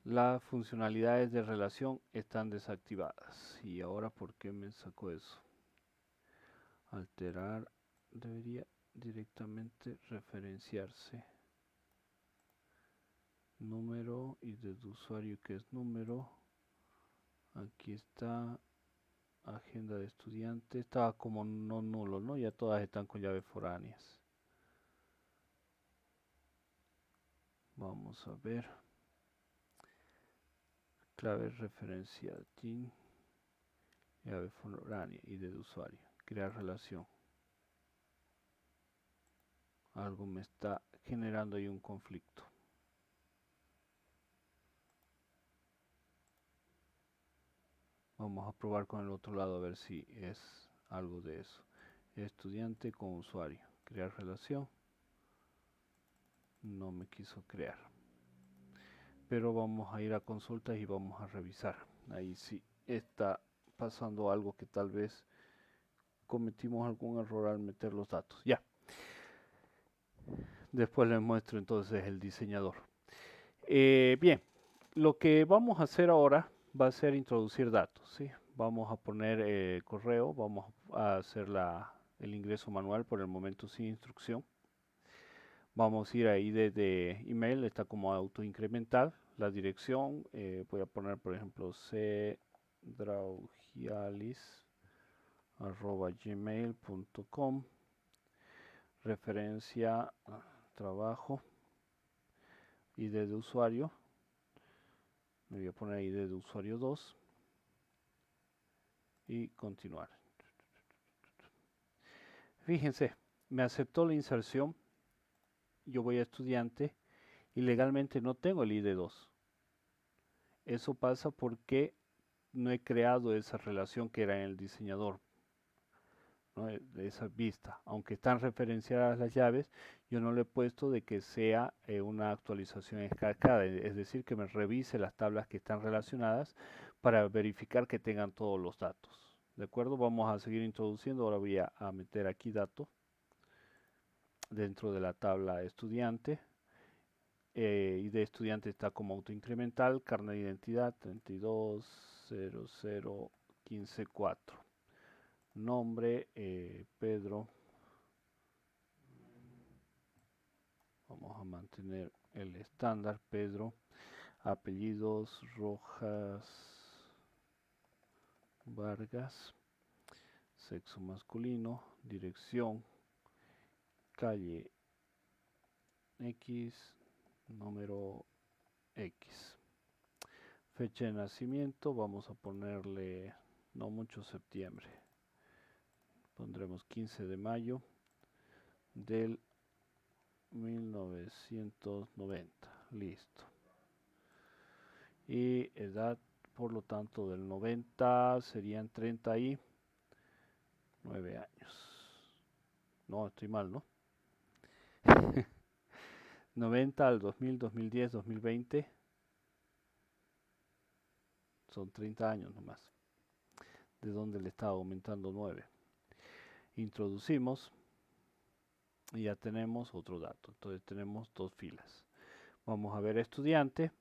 Las funcionalidades de relación están desactivadas. Y ahora, ¿por qué me sacó eso? Alterar, debería directamente referenciarse. Número, ID de usuario que es número. Aquí está. Agenda de estudiante. Estaba como no nulo, ¿no? Ya todas están con llaves foráneas. Vamos a ver. Clave referencial. Llave foránea. ID de usuario. Crear relación. Algo me está generando ahí un conflicto. Vamos a probar con el otro lado a ver si es algo de eso. Estudiante con usuario. Crear relación. No me quiso crear. Pero vamos a ir a consultas y vamos a revisar. Ahí sí está pasando algo que tal vez cometimos algún error al meter los datos. Ya. Después les muestro entonces el diseñador. Bien, lo que vamos a hacer ahora va a ser introducir datos, ¿sí? Vamos a poner correo, vamos a hacer el ingreso manual por el momento sin instrucción. Vamos a ir ahí desde email, está como autoincremental. La dirección, voy a poner por ejemplo cdraugialis@gmail.com. Referencia trabajo. ID de usuario. Me voy a poner ID de usuario 2. Y continuar. Fíjense, me aceptó la inserción. Yo voy a estudiante y legalmente no tengo el ID 2. Eso pasa porque no he creado esa relación que era en el diseñador, ¿no? De esa vista. Aunque están referenciadas las llaves, yo no le he puesto de que sea una actualización escalada, es decir, que me revise las tablas que están relacionadas para verificar que tengan todos los datos. ¿De acuerdo? Vamos a seguir introduciendo. Ahora voy a meter aquí datos dentro de la tabla estudiante. ID de estudiante está como autoincremental. Carnet de identidad 3200154. Nombre Pedro. Vamos a mantener el estándar Pedro. Apellidos Rojas Vargas. Sexo masculino. Dirección calle X, número X. Fecha de nacimiento, vamos a ponerle no mucho septiembre. Pondremos 15 de mayo del 1990. Listo. Y edad, por lo tanto, del 90 serían 39 años. No, estoy mal, ¿no? 90 al 2000, 2010, 2020. Son 30 años nomás. De donde le estaba aumentando 9. Introducimos. Y ya tenemos otro dato. Entonces tenemos dos filas. Vamos a ver estudiante.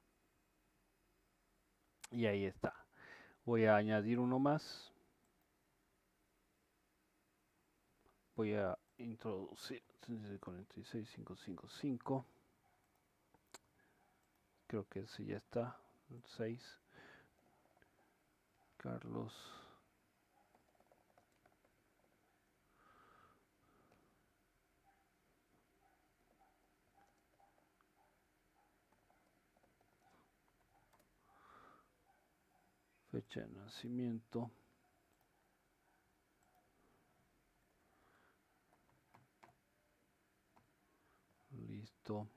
Y ahí está. Voy a añadir uno más. Voy a introducir 46555. Creo que ese ya está. 6. Carlos. Fecha de nacimiento. Listo.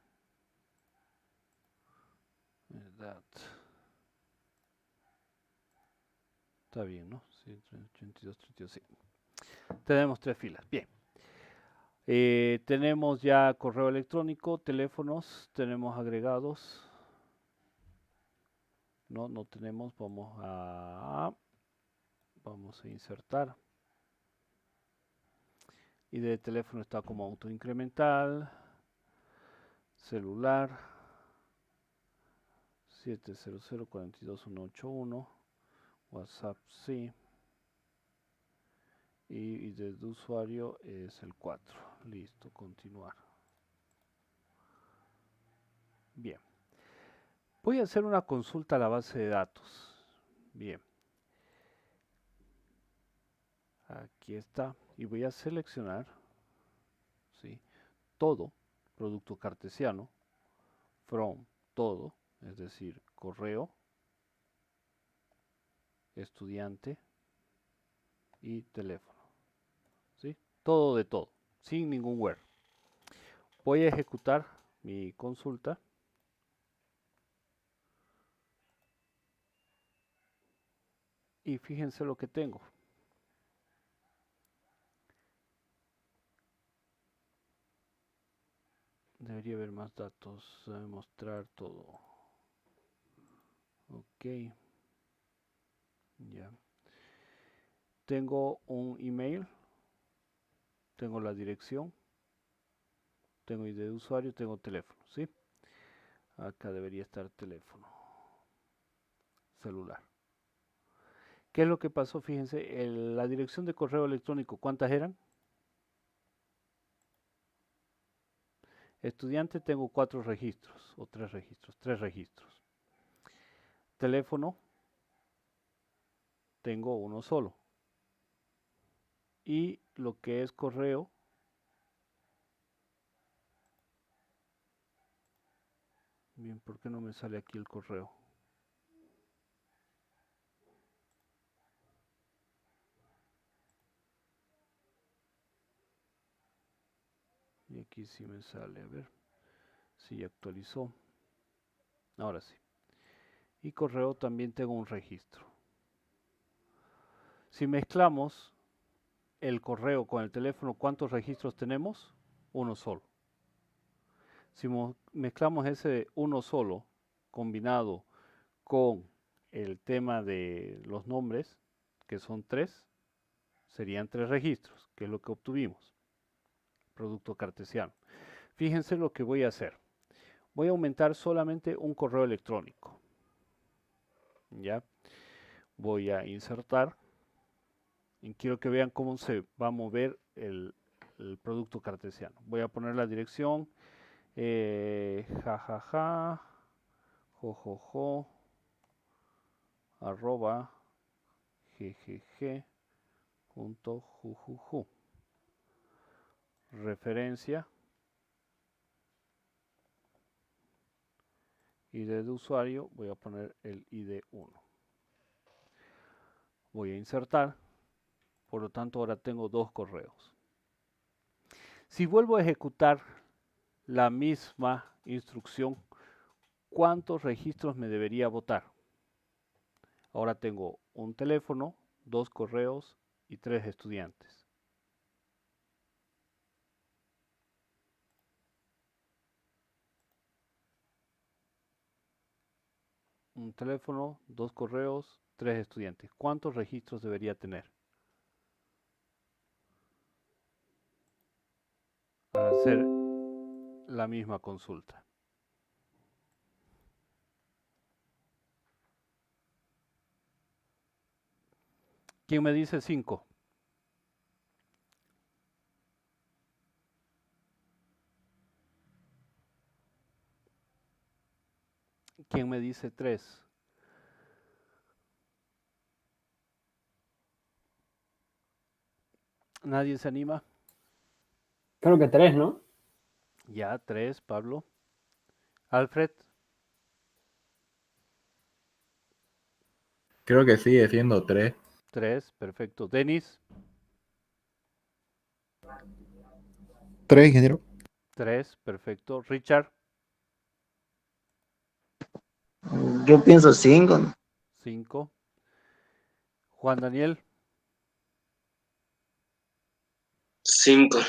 Edad. Está bien, ¿no? Sí, 82, 32, sí. Tenemos tres filas. Bien. Tenemos ya correo electrónico, teléfonos, tenemos agregados. No tenemos. Vamos a insertar. ID de teléfono está como autoincremental. Celular 700-42181. WhatsApp sí. Y ID de usuario es el 4. Listo, continuar. Bien. Voy a hacer una consulta a la base de datos. Bien. Aquí está. Y voy a seleccionar, ¿sí?, todo, producto cartesiano, from, todo, es decir, correo, estudiante y teléfono. ¿Sí? Todo de todo, sin ningún where. Voy a ejecutar mi consulta. Y fíjense lo que tengo. Debería haber más datos. Mostrar todo. Ok. Ya. Tengo un email. Tengo la dirección. Tengo ID de usuario. Tengo teléfono. ¿Sí? Acá debería estar teléfono. Celular. ¿Qué es lo que pasó? Fíjense, la dirección de correo electrónico, ¿cuántas eran? Estudiante tengo 4 registros, o 3 registros, 3 registros. Teléfono tengo uno solo. Y lo que es correo, bien, ¿por qué no me sale aquí el correo? Y aquí sí me sale, a ver si actualizó. Ahora sí. Y correo también tengo un registro. Si mezclamos el correo con el teléfono, ¿cuántos registros tenemos? Uno solo. Si mezclamos ese uno solo combinado con el tema de los nombres, que son 3, serían 3 registros, que es lo que obtuvimos. Producto cartesiano. Fíjense lo que voy a hacer. Voy a aumentar solamente un correo electrónico. ¿Ya? Voy a insertar. Y quiero que vean cómo se va a mover el producto cartesiano. Voy a poner la dirección. Jajaja. Jojojo. Arroba. GGG.jujuju. Referencia. ID de usuario, voy a poner el ID1. Voy a insertar, por lo tanto ahora tengo 2 correos. Si vuelvo a ejecutar la misma instrucción, ¿cuántos registros me debería botar? Ahora tengo un teléfono, 2 correos y 3 estudiantes. Un teléfono, 2 correos, 3 estudiantes. ¿Cuántos registros debería tener? Para hacer la misma consulta. ¿Quién me dice 5? ¿Quién me dice 3? ¿Nadie se anima? Creo que 3, ¿no? Ya, 3, Pablo. Alfred, Creo que sigue siendo 3. 3, perfecto. Denis, 3, ingeniero. 3, perfecto. Richard, Yo pienso 5. 5. Juan Daniel, 5.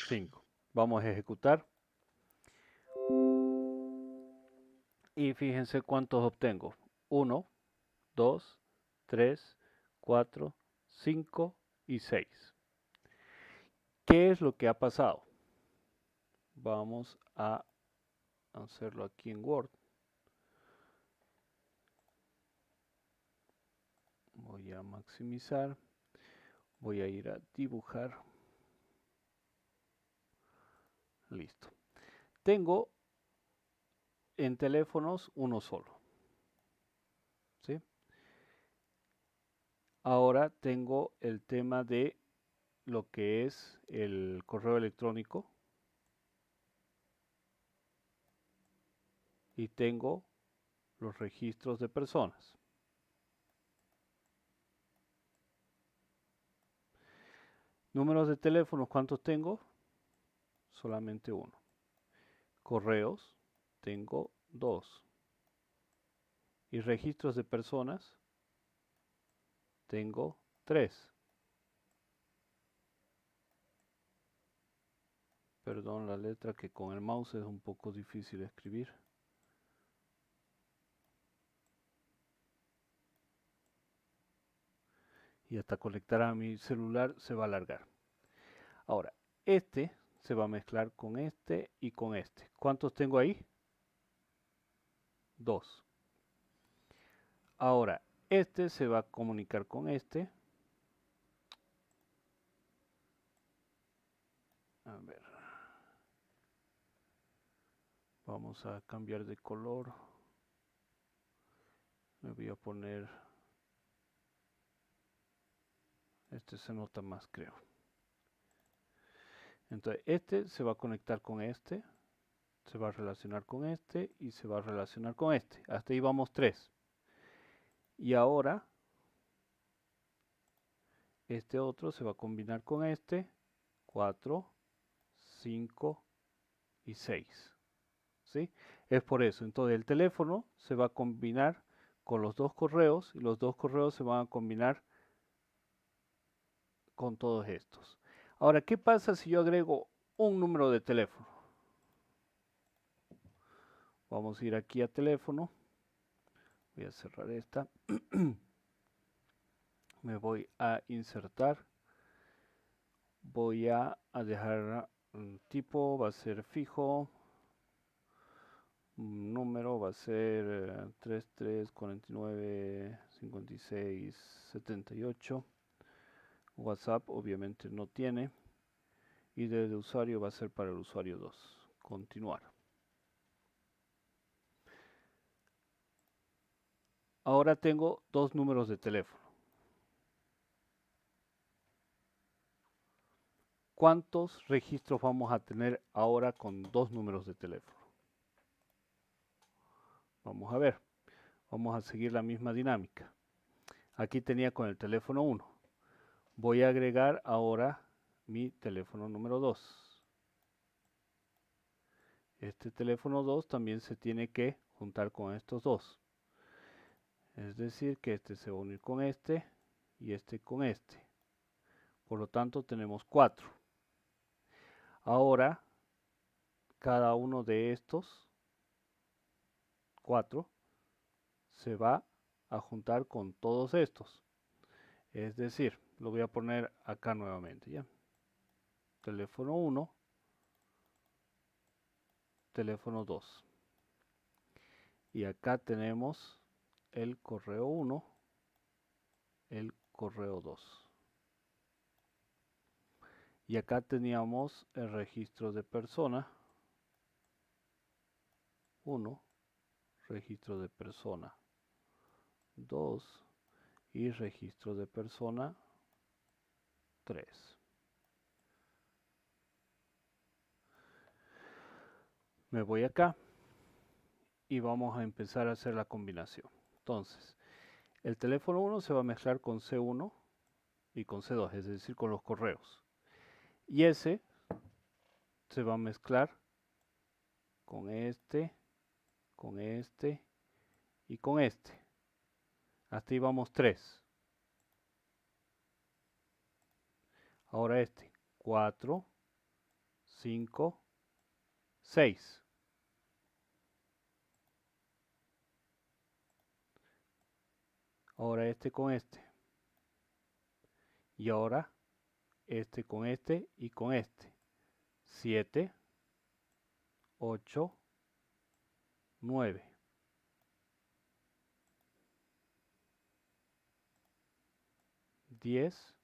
5. Vamos a ejecutar. Y fíjense cuántos obtengo. 1, 2, 3, 4, 5 y 6. ¿Qué es lo que ha pasado? Vamos a hacerlo aquí en Word. Voy a maximizar. Voy a ir a dibujar. Listo. Tengo en teléfonos uno solo. ¿Sí? Ahora tengo el tema de lo que es el correo electrónico. Y tengo los registros de personas. Números de teléfono, ¿cuántos tengo? Solamente uno. Correos, tengo 2. Y registros de personas, tengo 3. Perdón la letra que con el mouse es un poco difícil escribir. Y hasta conectar a mi celular se va a alargar. Ahora, este se va a mezclar con este y con este. ¿Cuántos tengo ahí? 2. Ahora, este se va a comunicar con este. A ver. Vamos a cambiar de color. Le voy a poner... Este se nota más, creo. Entonces, este se va a conectar con este. Se va a relacionar con este. Y se va a relacionar con este. Hasta ahí vamos 3. Y ahora... Este otro se va a combinar con este. 4, 5 y 6. ¿Sí? Es por eso. Entonces, el teléfono se va a combinar con los dos correos. Y los dos correos se van a combinar con todos estos. Ahora, ¿qué pasa si yo agrego un número de teléfono? Vamos a ir aquí a teléfono. Voy a cerrar esta. Me voy a insertar. Voy a dejar un tipo, va a ser fijo. Un número va a ser 33 49 56 78. WhatsApp obviamente no tiene. Y de usuario va a ser para el usuario 2. Continuar. Ahora tengo dos números de teléfono. ¿Cuántos registros vamos a tener ahora con dos números de teléfono? Vamos a ver. Vamos a seguir la misma dinámica. Aquí tenía con el teléfono 1. Voy a agregar ahora mi teléfono número 2. Este teléfono 2 también se tiene que juntar con estos dos. Es decir, que este se va a unir con este y este con este. Por lo tanto, tenemos 4. Ahora, cada uno de estos 4 se va a juntar con todos estos. Es decir, lo voy a poner acá nuevamente, ¿ya? Teléfono 1, teléfono 2. Y acá tenemos el correo 1, el correo 2. Y acá teníamos el registro de persona 1, registro de persona 2 y registro de persona 3. Me voy acá y vamos a empezar a hacer la combinación. Entonces, el teléfono 1 se va a mezclar con C1 y con C2, es decir, con los correos. Y ese se va a mezclar con este y con este. Hasta ahí vamos 3. Ahora este, 4, 5, 6. Ahora este con este. Y ahora este con este y con este. 7, 8, 9. 10,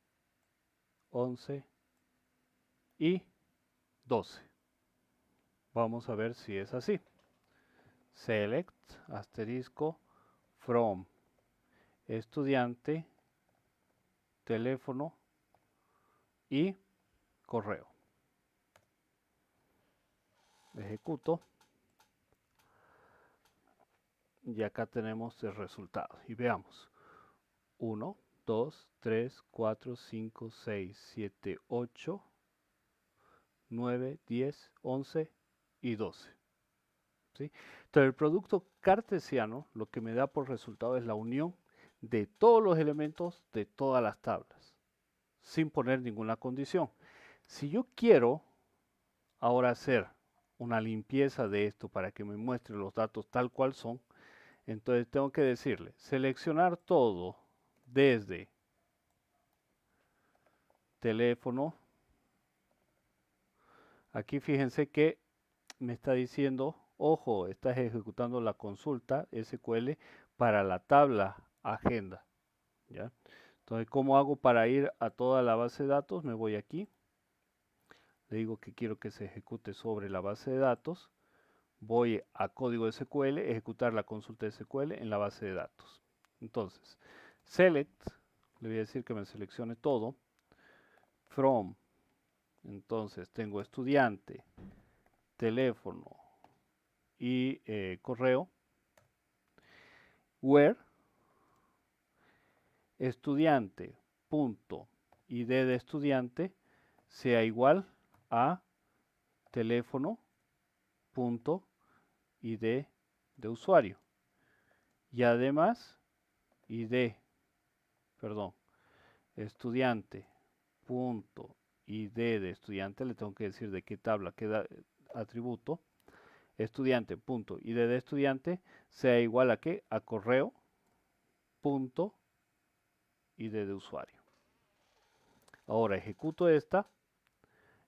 11 y 12. Vamos a ver si es así. Select, asterisco, from, estudiante, teléfono y correo. Ejecuto. Y acá tenemos el resultado. Y veamos. 1, 2, 3, 4, 5, 6, 7, 8, 9, 10, 11 y 12. ¿Sí? Entonces el producto cartesiano lo que me da por resultado es la unión de todos los elementos de todas las tablas, sin poner ninguna condición. Si yo quiero ahora hacer una limpieza de esto para que me muestre los datos tal cual son, entonces tengo que decirle, seleccionar todo desde teléfono. Aquí fíjense que me está diciendo, ojo, estás ejecutando la consulta SQL para la tabla agenda. ¿Ya? Entonces, ¿cómo hago para ir a toda la base de datos? Me voy aquí, le digo que quiero que se ejecute sobre la base de datos, voy a código SQL, ejecutar la consulta SQL en la base de datos. Entonces, select, le voy a decir que me seleccione todo, from, entonces tengo estudiante, teléfono y correo, where, estudiante, punto, ID de estudiante sea igual a teléfono, punto, ID de usuario. Y además, estudiante, punto, ID de estudiante, le tengo que decir de qué tabla, qué atributo, estudiante, punto, ID de estudiante, sea igual a qué, a correo, punto, ID de usuario. Ahora ejecuto esta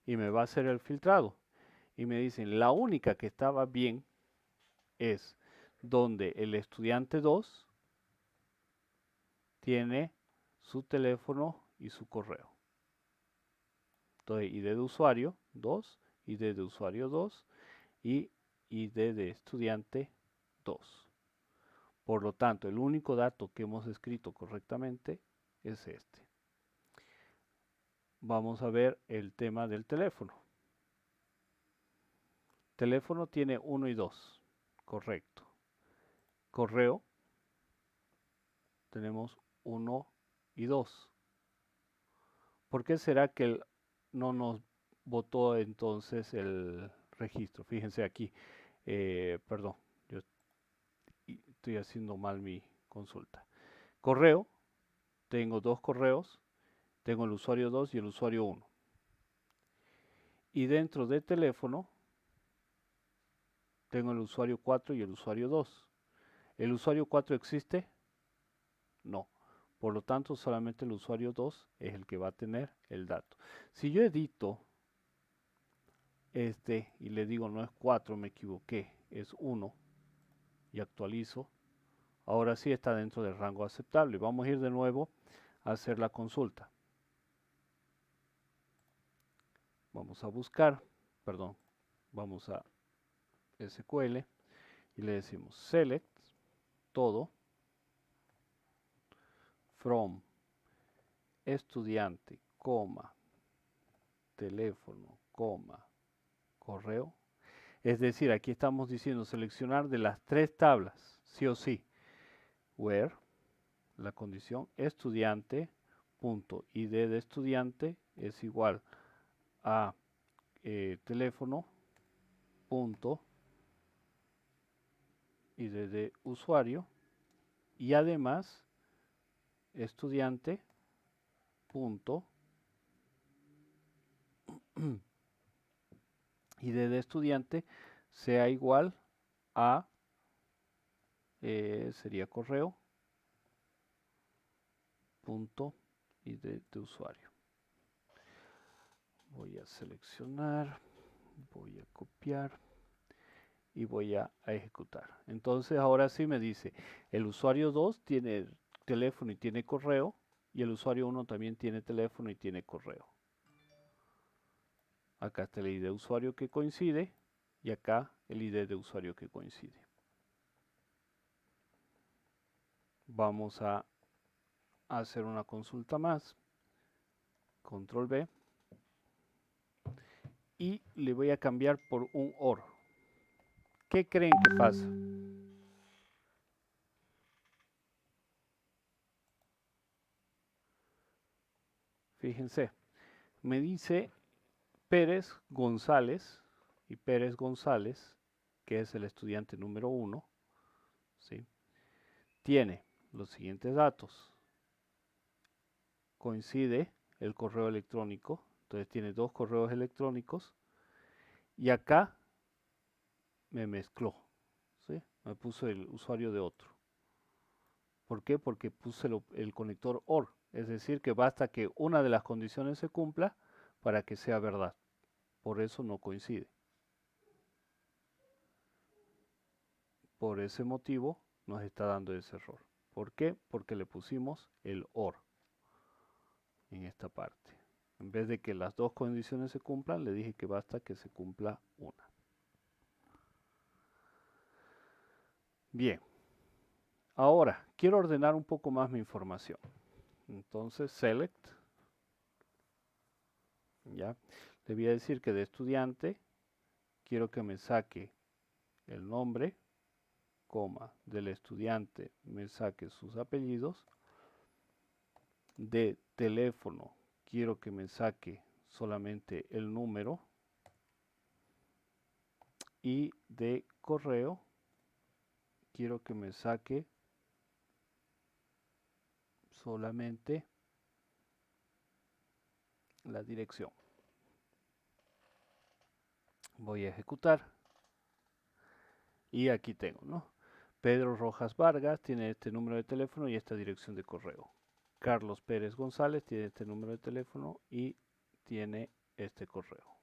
y me va a hacer el filtrado. Y me dicen, la única que estaba bien es donde el estudiante 2 tiene su teléfono y su correo. Entonces, ID de usuario 2, ID de usuario 2 y ID de estudiante 2. Por lo tanto, el único dato que hemos escrito correctamente es este. Vamos a ver el tema del teléfono. Teléfono tiene 1 y 2, correcto. Correo, tenemos 1 y 2. ¿Por qué será que no nos votó entonces el registro? Fíjense aquí, perdón, yo estoy haciendo mal mi consulta. Correo, tengo dos correos, tengo el usuario 2 y el usuario 1. Y dentro de teléfono, tengo el usuario 4 y el usuario 2. ¿El usuario 4 existe? No. Por lo tanto, solamente el usuario 2 es el que va a tener el dato. Si yo edito este y le digo no es 4, me equivoqué, es 1 y actualizo, ahora sí está dentro del rango aceptable. Vamos a ir de nuevo a hacer la consulta. Vamos a buscar, perdón, vamos a SQL y le decimos select todo from estudiante, coma, teléfono, coma, correo. Es decir, aquí estamos diciendo seleccionar de las tres tablas, sí o sí. Where, la condición estudiante, punto, ID de estudiante es igual a teléfono, punto, ID de usuario y además estudiante, punto, ID de estudiante sea igual a, sería correo, punto ID de usuario. Voy a seleccionar, voy a copiar y voy a ejecutar. Entonces ahora sí me dice, el usuario 2 tiene teléfono y tiene correo, y el usuario 1 también tiene teléfono y tiene correo. Acá está el ID de usuario que coincide y acá el ID de usuario que coincide. Vamos a hacer una consulta más. Control B. Y le voy a cambiar por un OR. ¿Qué creen que pasa? Fíjense, me dice Pérez González, y Pérez González, que es el estudiante número 1, ¿sí? Tiene los siguientes datos. Coincide el correo electrónico, entonces tiene 2 correos electrónicos, y acá me mezcló, ¿sí? Me puso el usuario de otro. ¿Por qué? Porque puse el conector OR, es decir, que basta que una de las condiciones se cumpla para que sea verdad. Por eso no coincide. Por ese motivo nos está dando ese error. ¿Por qué? Porque le pusimos el OR en esta parte. En vez de que las 2 condiciones se cumplan, le dije que basta que se cumpla una. Bien. Ahora, quiero ordenar un poco más mi información. Entonces, select. Ya. Le voy a decir que de estudiante quiero que me saque el nombre, coma, del estudiante me saque sus apellidos. De teléfono quiero que me saque solamente el número. Y de correo quiero que me saque solamente la dirección. Voy a ejecutar. Y aquí tengo, ¿no? Pedro Rojas Vargas tiene este número de teléfono y esta dirección de correo. Carlos Pérez González tiene este número de teléfono y tiene este correo.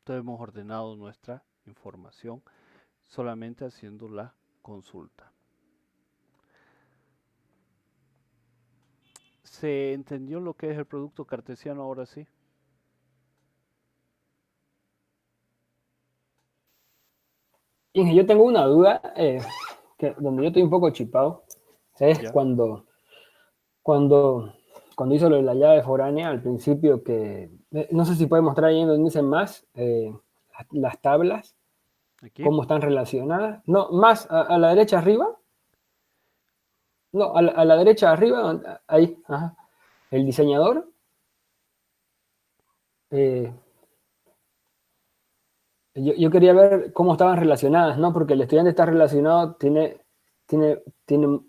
Entonces hemos ordenado nuestra información solamente haciendo la consulta. ¿Se entendió lo que es el producto cartesiano ahora sí? Inge, yo tengo una duda donde yo estoy un poco chipado. Es Ya. cuando hizo lo de la llave foránea al principio, que no sé si puede mostrar ahí donde dicen más las tablas, Aquí. cómo están relacionadas. No, más a la derecha arriba. No, a la derecha arriba, ahí, ajá. El diseñador. Yo quería ver cómo estaban relacionadas, ¿no? Porque el estudiante está relacionado,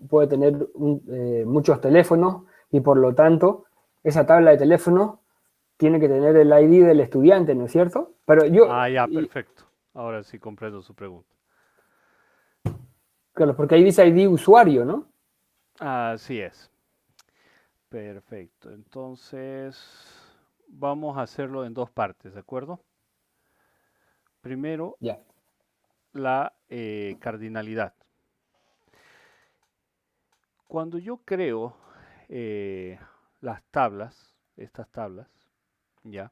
puede tener muchos teléfonos y por lo tanto esa tabla de teléfonos tiene que tener el ID del estudiante, ¿no es cierto? Pero Ya, perfecto. Ahora sí comprendo su pregunta. Claro, porque ahí dice ID usuario, ¿no? Así es. Perfecto. Entonces, vamos a hacerlo en 2 partes, ¿de acuerdo? Primero, Ya. la cardinalidad. Cuando yo creo las tablas, estas tablas, ya,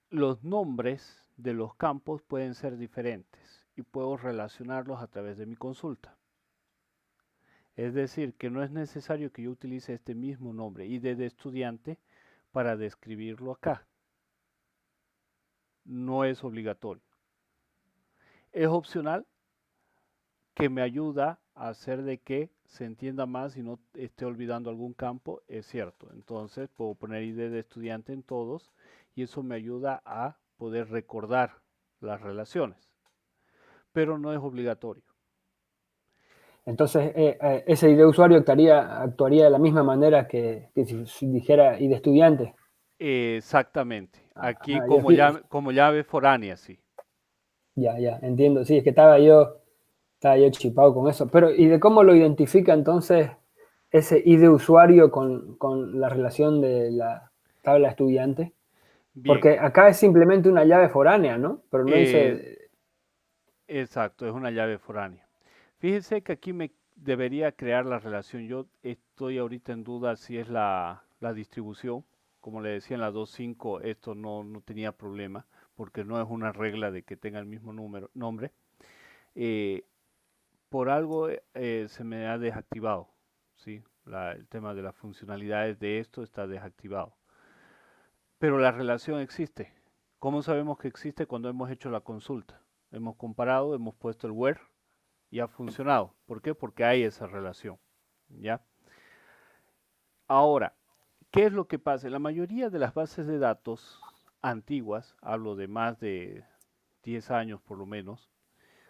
los nombres de los campos pueden ser diferentes y puedo relacionarlos a través de mi consulta. Es decir, que no es necesario que yo utilice este mismo nombre, ID de estudiante, para describirlo acá. No es obligatorio. Es opcional, que me ayuda a hacer de que se entienda más y no esté olvidando algún campo, es cierto. Entonces puedo poner ID de estudiante en todos y eso me ayuda a poder recordar las relaciones. Pero no es obligatorio. Entonces, ese ID usuario actuaría de la misma manera que si dijera ID estudiante. Exactamente. Aquí Ajá, como llave foránea, sí. Ya, entiendo. Sí, es que estaba yo chipado con eso. Pero, ¿y de cómo lo identifica entonces ese ID de usuario con la relación de la tabla estudiante? Bien, Porque acá es simplemente una llave foránea, ¿no? Pero no dice... exacto, es una llave foránea. Fíjense que aquí me debería crear la relación. Yo estoy ahorita en duda si es la distribución. Como le decía en la 2.5, esto no tenía problema, porque no es una regla de que tenga el mismo nombre. Eh, por algo se me ha desactivado, ¿sí? El tema de las funcionalidades de esto está desactivado. Pero la relación existe. ¿Cómo sabemos que existe? Cuando hemos hecho la consulta. Hemos comparado, hemos puesto el where y ha funcionado. ¿Por qué? Porque hay esa relación. ¿Ya? Ahora, ¿qué es lo que pasa? En la mayoría de las bases de datos antiguas, hablo de más de 10 años por lo menos,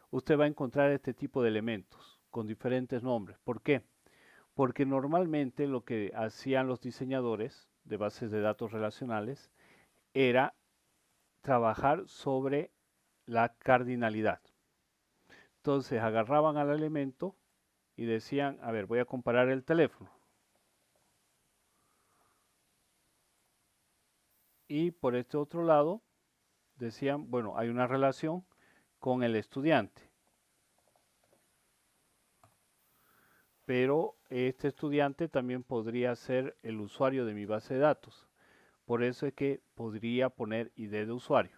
usted va a encontrar este tipo de elementos con diferentes nombres. ¿Por qué? Porque normalmente lo que hacían los diseñadores de bases de datos relacionales era trabajar sobre la cardinalidad. Entonces agarraban al elemento y decían, a ver, voy a comparar el teléfono. Y por este otro lado decían, bueno, hay una relación con el estudiante. Pero este estudiante también podría ser el usuario de mi base de datos. Por eso es que podría poner ID de usuario.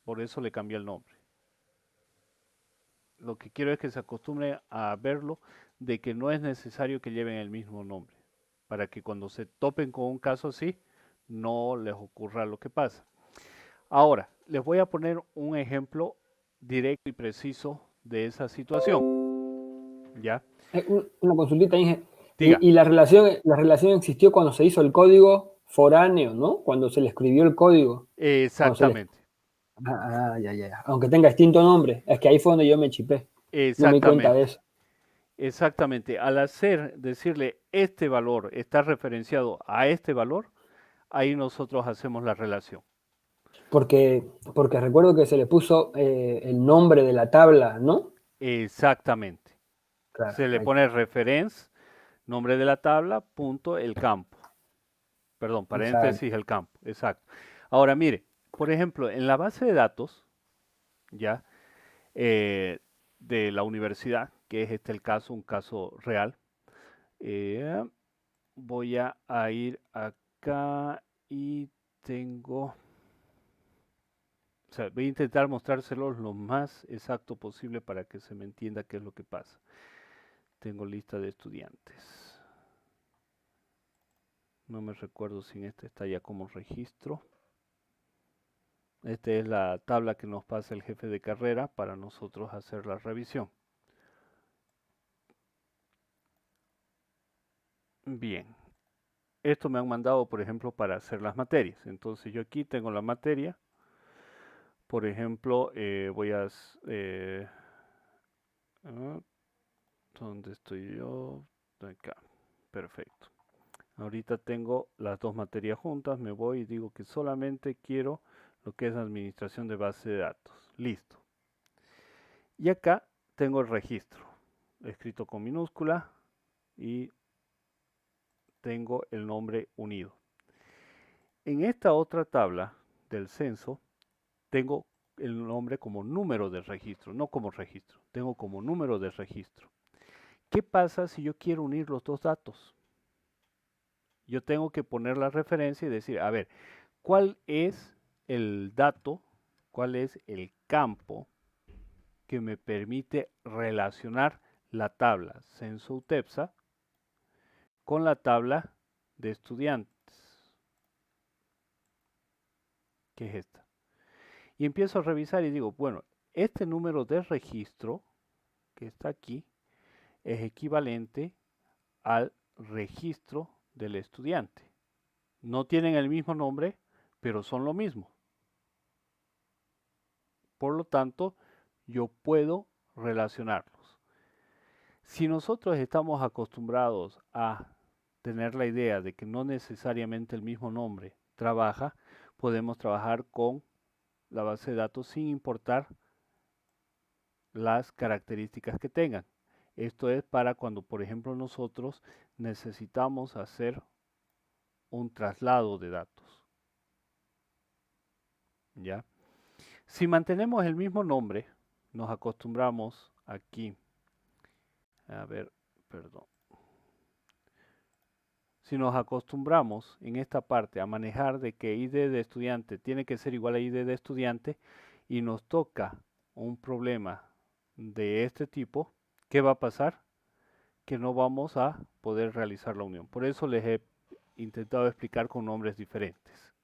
Por eso le cambié el nombre. Lo que quiero es que se acostumbre a verlo de que no es necesario que lleven el mismo nombre. Para que cuando se topen con un caso así, no les ocurra lo que pasa. Ahora, les voy a poner un ejemplo directo y preciso de esa situación. ¿Ya? Una consultita, Inge. Diga. Y la relación existió cuando se hizo el código foráneo, ¿no? Cuando se le escribió el código. Exactamente. Ya. Aunque tenga distinto nombre. Es que ahí fue donde yo me chipé. No me di cuenta de Exactamente. eso. Exactamente. Al decirle este valor está referenciado a este valor, ahí nosotros hacemos la relación. Porque recuerdo que se le puso el nombre de la tabla, ¿no? Exactamente. Claro, Se le ahí pone está. reference, nombre de la tabla, punto, el campo. Perdón, Exacto. paréntesis, el campo. Exacto. Ahora, mire, por ejemplo, en la base de datos, ya, eh, de la universidad, que es este el caso, un caso real, eh, voy a ir acá y tengo, o sea, voy a intentar mostrárselos lo más exacto posible para que se me entienda qué es lo que pasa. Tengo lista de estudiantes. No me recuerdo si en este está ya como registro. Esta es la tabla que nos pasa el jefe de carrera para nosotros hacer la revisión. Bien, esto me han mandado, por ejemplo, para hacer las materias. Entonces yo aquí tengo la materia. Por ejemplo, voy a... ¿dónde estoy yo? Acá. Perfecto. Ahorita tengo las dos materias juntas. Me voy y digo que solamente quiero lo que es administración de base de datos. Listo. Y acá tengo el registro, escrito con minúscula y tengo el nombre unido. En esta otra tabla del censo tengo el nombre como número de registro, no como registro, tengo como número de registro. ¿Qué pasa si yo quiero unir los dos datos? Yo tengo que poner la referencia y decir, a ver, ¿cuál es el dato, cuál es el campo que me permite relacionar la tabla censo UTEPSA con la tabla de estudiantes, que es esta? Y empiezo a revisar y digo, bueno, este número de registro que está aquí es equivalente al registro del estudiante. No tienen el mismo nombre, pero son lo mismo. Por lo tanto, yo puedo relacionarlos. Si nosotros estamos acostumbrados a tener la idea de que no necesariamente el mismo nombre trabaja, podemos trabajar con la base de datos sin importar las características que tengan. Esto es para cuando, por ejemplo, nosotros necesitamos hacer un traslado de datos. ¿Ya? Si mantenemos el mismo nombre, nos acostumbramos aquí. A ver, perdón. Si nos acostumbramos en esta parte a manejar de que ID de estudiante tiene que ser igual a ID de estudiante y nos toca un problema de este tipo, ¿qué va a pasar? Que no vamos a poder realizar la unión. Por eso les he intentado explicar con nombres diferentes.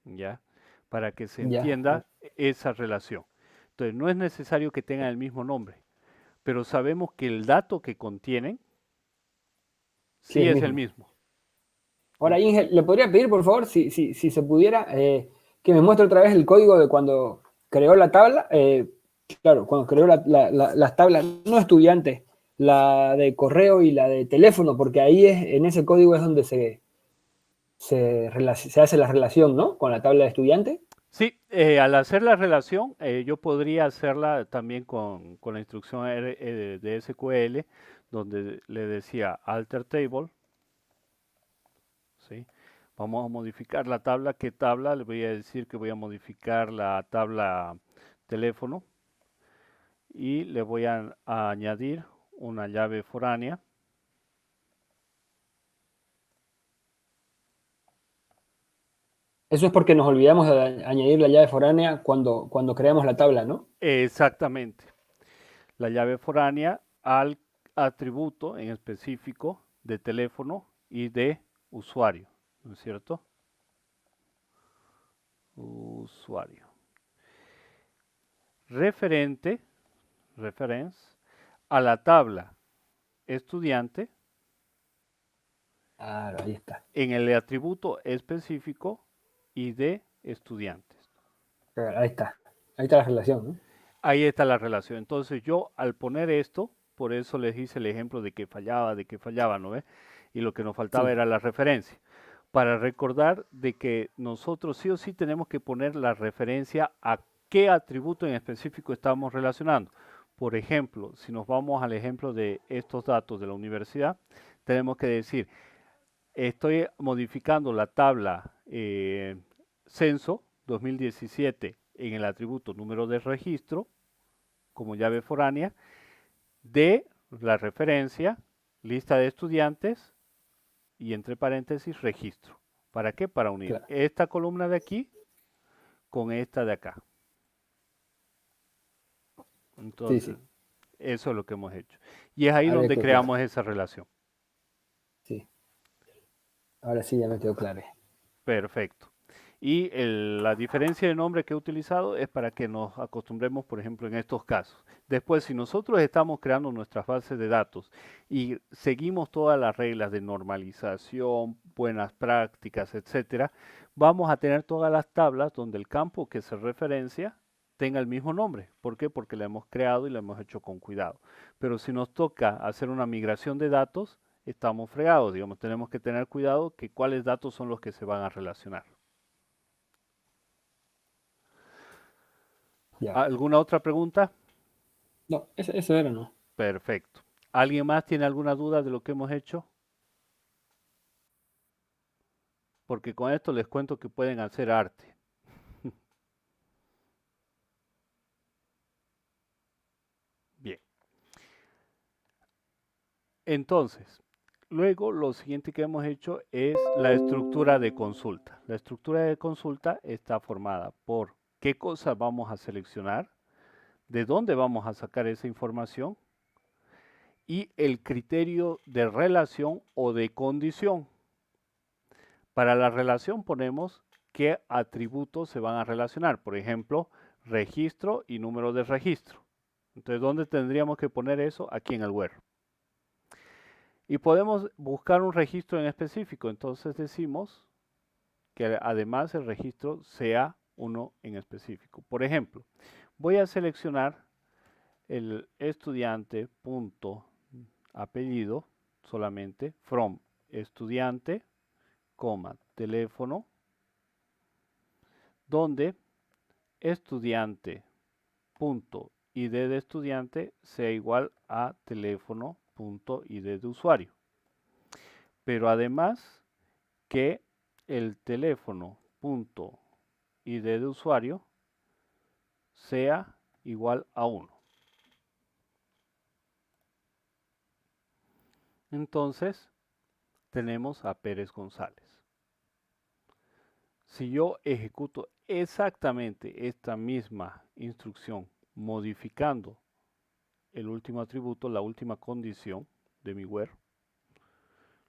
¿Ya? Para que se Ya. entienda esa relación. Entonces, no es necesario que tengan el mismo nombre, pero sabemos que el dato que contienen Sí, sí el es el mismo. mismo. Ahora, Inge, ¿le podría pedir, por favor, si se pudiera, que me muestre otra vez el código de cuando creó la tabla? Claro, cuando creó las tablas, no estudiantes, la de correo y la de teléfono, porque ahí en ese código es donde se hace la relación, ¿no? Con la tabla de estudiante. Sí, al hacer la relación, yo podría hacerla también con la instrucción de SQL, donde le decía alter table, ¿sí? Vamos a modificar la tabla. ¿Qué tabla? Le voy a decir que voy a modificar la tabla teléfono y le voy a añadir una llave foránea. Eso es porque nos olvidamos de añadir la llave foránea cuando creamos la tabla, ¿no? Exactamente. La llave foránea al atributo en específico de teléfono y de usuario, ¿no es cierto? Usuario. Referente, reference, a la tabla estudiante Claro, ahí está. en el atributo específico y de estudiantes. Claro, ahí está. Ahí está la relación, ¿no? Ahí está la relación. Entonces yo al poner esto, por eso les hice el ejemplo de que fallaba, ¿no ve? Y lo que nos faltaba Sí, era la referencia. Para recordar de que nosotros sí o sí tenemos que poner la referencia a qué atributo en específico estamos relacionando. Por ejemplo, si nos vamos al ejemplo de estos datos de la universidad, tenemos que decir, estoy modificando la tabla censo 2017 en el atributo número de registro como llave foránea de la referencia, lista de estudiantes y entre paréntesis registro. ¿Para qué? Para unir claro. esta columna de aquí con esta de acá. Sí, Entonces, sí. eso es lo que hemos hecho. Y es ahí Ahora donde quedó claro. creamos esa relación. Sí. Ahora sí ya me quedó claro. Perfecto. Y la diferencia de nombre que he utilizado es para que nos acostumbremos, por ejemplo, en estos casos. Después, si nosotros estamos creando nuestras bases de datos y seguimos todas las reglas de normalización, buenas prácticas, etcétera, vamos a tener todas las tablas donde el campo que se referencia tenga el mismo nombre. ¿Por qué? Porque la hemos creado y la hemos hecho con cuidado. Pero si nos toca hacer una migración de datos, estamos fregados, digamos, tenemos que tener cuidado que cuáles datos son los que se van a relacionar. Ya. ¿Alguna otra pregunta? No, eso era, ¿no? Perfecto. ¿Alguien más tiene alguna duda de lo que hemos hecho? Porque con esto les cuento que pueden hacer arte. Bien. Entonces, luego lo siguiente que hemos hecho es la estructura de consulta. La estructura de consulta está formada por qué cosas vamos a seleccionar, de dónde vamos a sacar esa información y el criterio de relación o de condición. Para la relación ponemos qué atributos se van a relacionar. Por ejemplo, registro y número de registro. Entonces, ¿dónde tendríamos que poner eso? Aquí en el where. Y podemos buscar un registro en específico. Entonces decimos que además el registro sea uno en específico. Por ejemplo, voy a seleccionar el estudiante punto apellido solamente from estudiante, coma, teléfono, donde estudiante punto ID de estudiante sea igual a teléfono.id de usuario. Pero además que el teléfono.id de usuario sea igual a 1. Entonces, tenemos a Pérez González. Si yo ejecuto exactamente esta misma instrucción, modificando el último atributo, la última condición de mi where,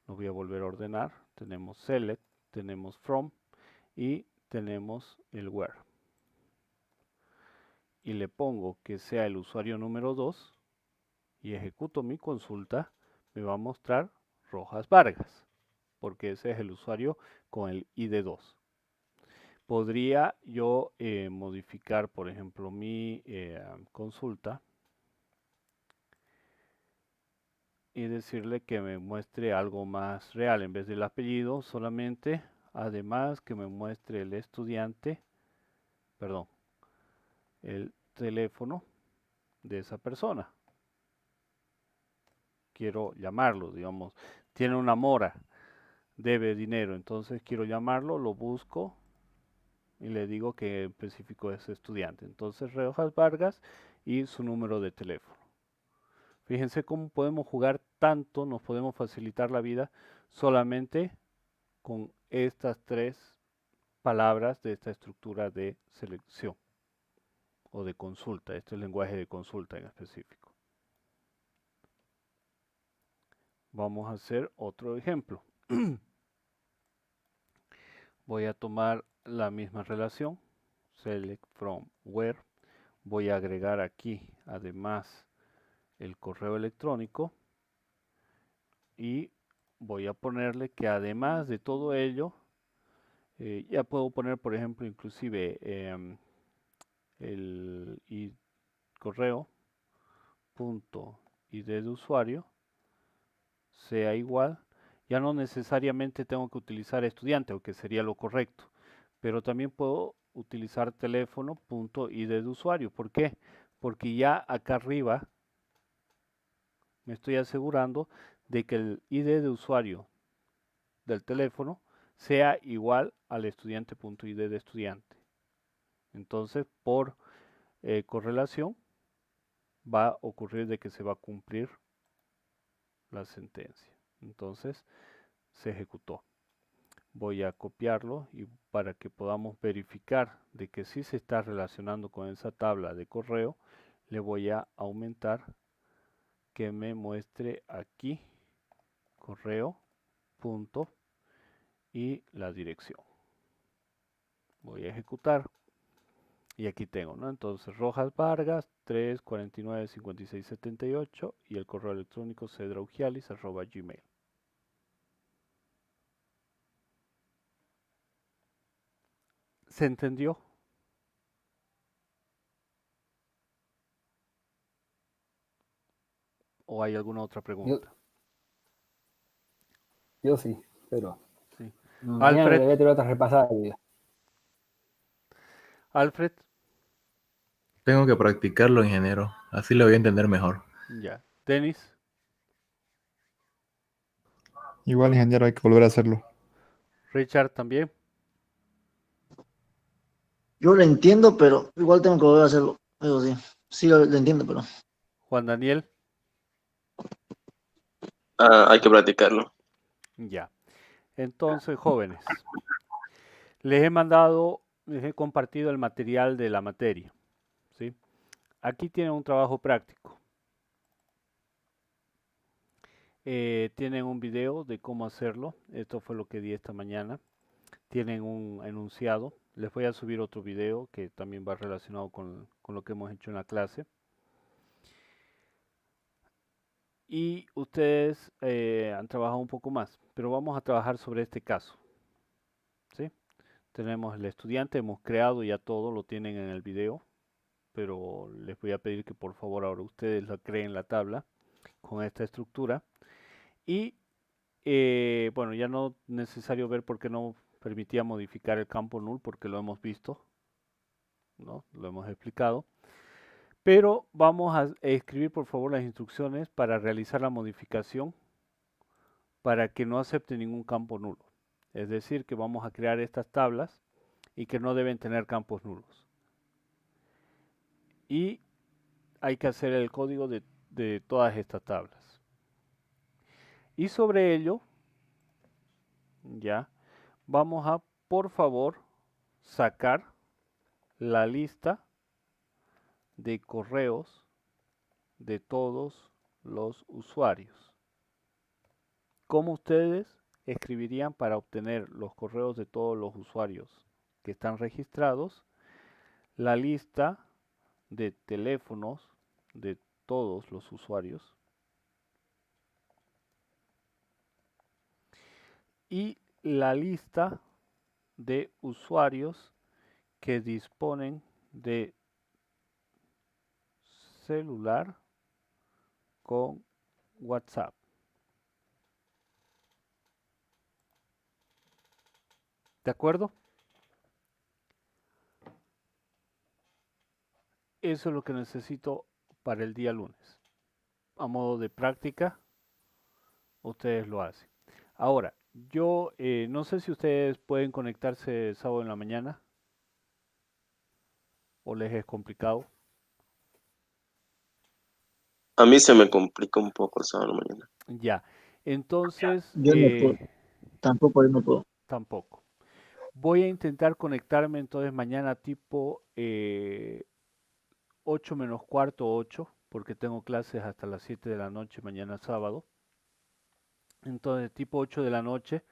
lo voy a volver a ordenar. Tenemos select, tenemos from y tenemos el where. Y le pongo que sea el usuario número 2 y ejecuto mi consulta, me va a mostrar Rojas Vargas, porque ese es el usuario con el ID 2. Podría yo modificar, por ejemplo, mi consulta y decirle que me muestre algo más real en vez del apellido, solamente, además que me muestre el estudiante, perdón, el teléfono de esa persona. Quiero llamarlo, digamos, tiene una mora, debe dinero, entonces quiero llamarlo, lo busco y le digo que en específico es estudiante. Entonces Rojas Vargas y su número de teléfono. Fíjense cómo podemos jugar tanto, nos podemos facilitar la vida solamente con estas 3 palabras de esta estructura de selección o de consulta. Este es el lenguaje de consulta en específico. Vamos a hacer otro ejemplo. Voy a tomar la misma relación, select from where. Voy a agregar aquí además el correo electrónico y voy a ponerle que además de todo ello, ya puedo poner, por ejemplo, inclusive el correo punto id de usuario sea igual. Ya no necesariamente tengo que utilizar estudiante, aunque sería lo correcto, pero también puedo utilizar teléfono.id de usuario. ¿Por qué? Porque ya acá arriba me estoy asegurando de que el ID de usuario del teléfono sea igual al estudiante.id de estudiante. Entonces, por correlación, va a ocurrir de que se va a cumplir la sentencia. Entonces, se ejecutó. Voy a copiarlo y para que podamos verificar de que sí se está relacionando con esa tabla de correo, le voy a aumentar que me muestre aquí correo punto y la dirección. Voy a ejecutar y aquí tengo, ¿no? Entonces Rojas Vargas 349-5678 y el correo electrónico cedraugialis@gmail. ¿Se entendió? ¿O hay alguna otra pregunta? Yo sí, pero Sí. mañana Alfred. le voy a tener otra repasada. Alfred, Tengo que practicarlo, ingeniero. Así lo voy a entender mejor. ya. Denis, Igual, ingeniero, hay que volver a hacerlo. Richard también. Yo lo entiendo, pero igual tengo que volver a hacerlo. Eso sí, sí lo entiendo, pero Juan Daniel, Hay que practicarlo. ya. Entonces, jóvenes, les he compartido el material de la materia, ¿sí? Aquí tienen un trabajo práctico. Tienen un video de cómo hacerlo. Esto fue lo que di esta mañana. Tienen un enunciado. Les voy a subir otro video que también va relacionado con lo que hemos hecho en la clase. Y ustedes han trabajado un poco más, pero vamos a trabajar sobre este caso. ¿Sí? Tenemos el estudiante, hemos creado ya todo, lo tienen en el video, pero les voy a pedir que por favor ahora ustedes lo creen la tabla con esta estructura. Y bueno, ya no es necesario ver por qué no permitía modificar el campo null, porque lo hemos visto, ¿no? Lo hemos explicado. Pero vamos a escribir por favor las instrucciones para realizar la modificación para que no acepte ningún campo nulo. Es decir, que vamos a crear estas tablas y que no deben tener campos nulos. Y hay que hacer el código de todas estas tablas. Y sobre ello, ya, vamos a, por favor, sacar la lista de correos de todos los usuarios. ¿Cómo ustedes escribirían para obtener los correos de todos los usuarios que están registrados? La lista de teléfonos de todos los usuarios y la lista de usuarios que disponen de celular con WhatsApp. ¿De acuerdo? Eso es lo que necesito para el día lunes. A modo de práctica, ustedes lo hacen. Ahora, yo no sé si ustedes pueden conectarse sábado en la mañana o les es complicado. A mí se me complica un poco el sábado de la mañana. Ya, entonces Yo no puedo. Tampoco yo no puedo. tampoco. Voy a intentar conectarme entonces mañana tipo 8 menos cuarto, 8, porque tengo clases hasta las 7 de la noche mañana sábado. Entonces tipo 8 de la noche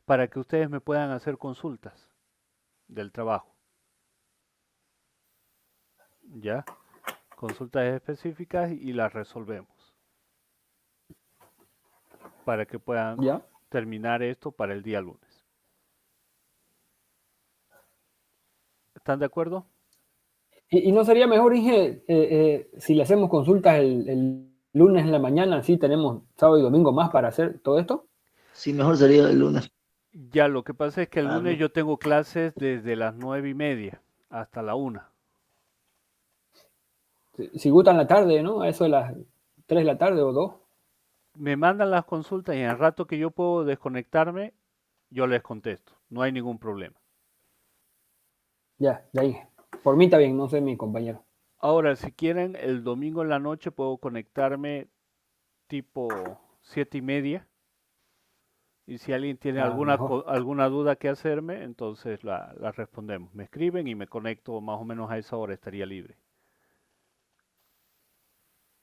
para que ustedes me puedan hacer consultas del trabajo. ¿Ya? Consultas específicas y las resolvemos. Para que puedan ¿Ya? terminar esto para el día lunes. ¿Están de acuerdo? ¿Y no sería mejor, Inge, si le hacemos consultas el lunes en la mañana, así tenemos sábado y domingo más para hacer todo esto? Sí, mejor sería el lunes. Ya, lo que pasa es que el lunes Hazlo. yo tengo clases desde las 9:30 hasta la 1. Si gustan la tarde, ¿no? A eso de las 3 de la tarde o 2. Me mandan las consultas y en el rato que yo puedo desconectarme, yo les contesto. No hay ningún problema. Ya, de ahí. Por mí está bien, no sé mi compañero. Ahora, si quieren, el domingo en la noche puedo conectarme tipo 7:30. Y si alguien tiene Mejor. alguna duda que hacerme, entonces la respondemos. Me escriben y me conecto más o menos a esa hora, estaría libre.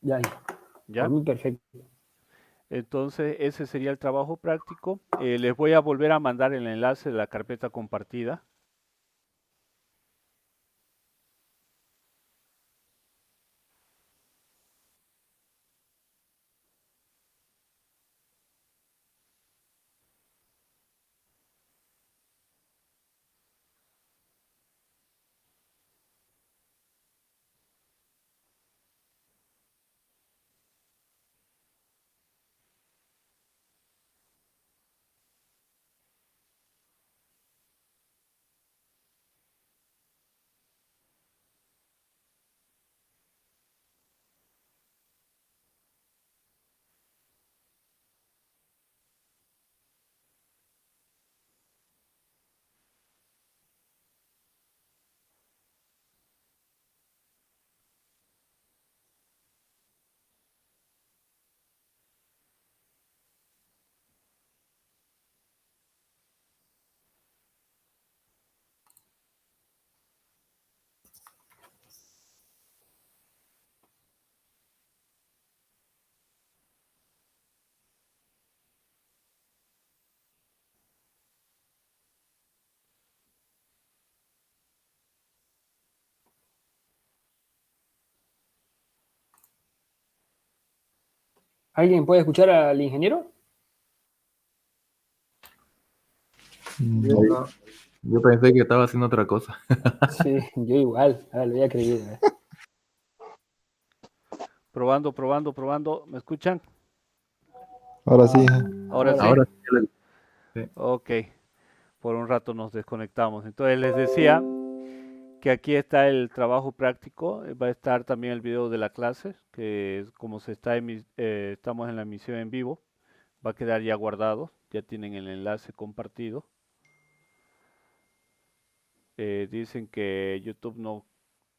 Ya, ahí. ¿Ya? Por mí perfecto. Entonces, ese sería el trabajo práctico. Les voy a volver a mandar el enlace de la carpeta compartida. ¿Alguien puede escuchar al ingeniero? No. No. Yo pensé que estaba haciendo otra cosa. Sí, yo igual. Ahora lo voy a creer. Probando, probando, probando. ¿Me escuchan? Ahora sí. Ahora sí. Ahora sí. Ok. Por un rato nos desconectamos. Entonces les decía que aquí está el trabajo práctico, va a estar también el video de la clase, que es como estamos en la emisión en vivo, va a quedar ya guardado, ya tienen el enlace compartido. Dicen que YouTube no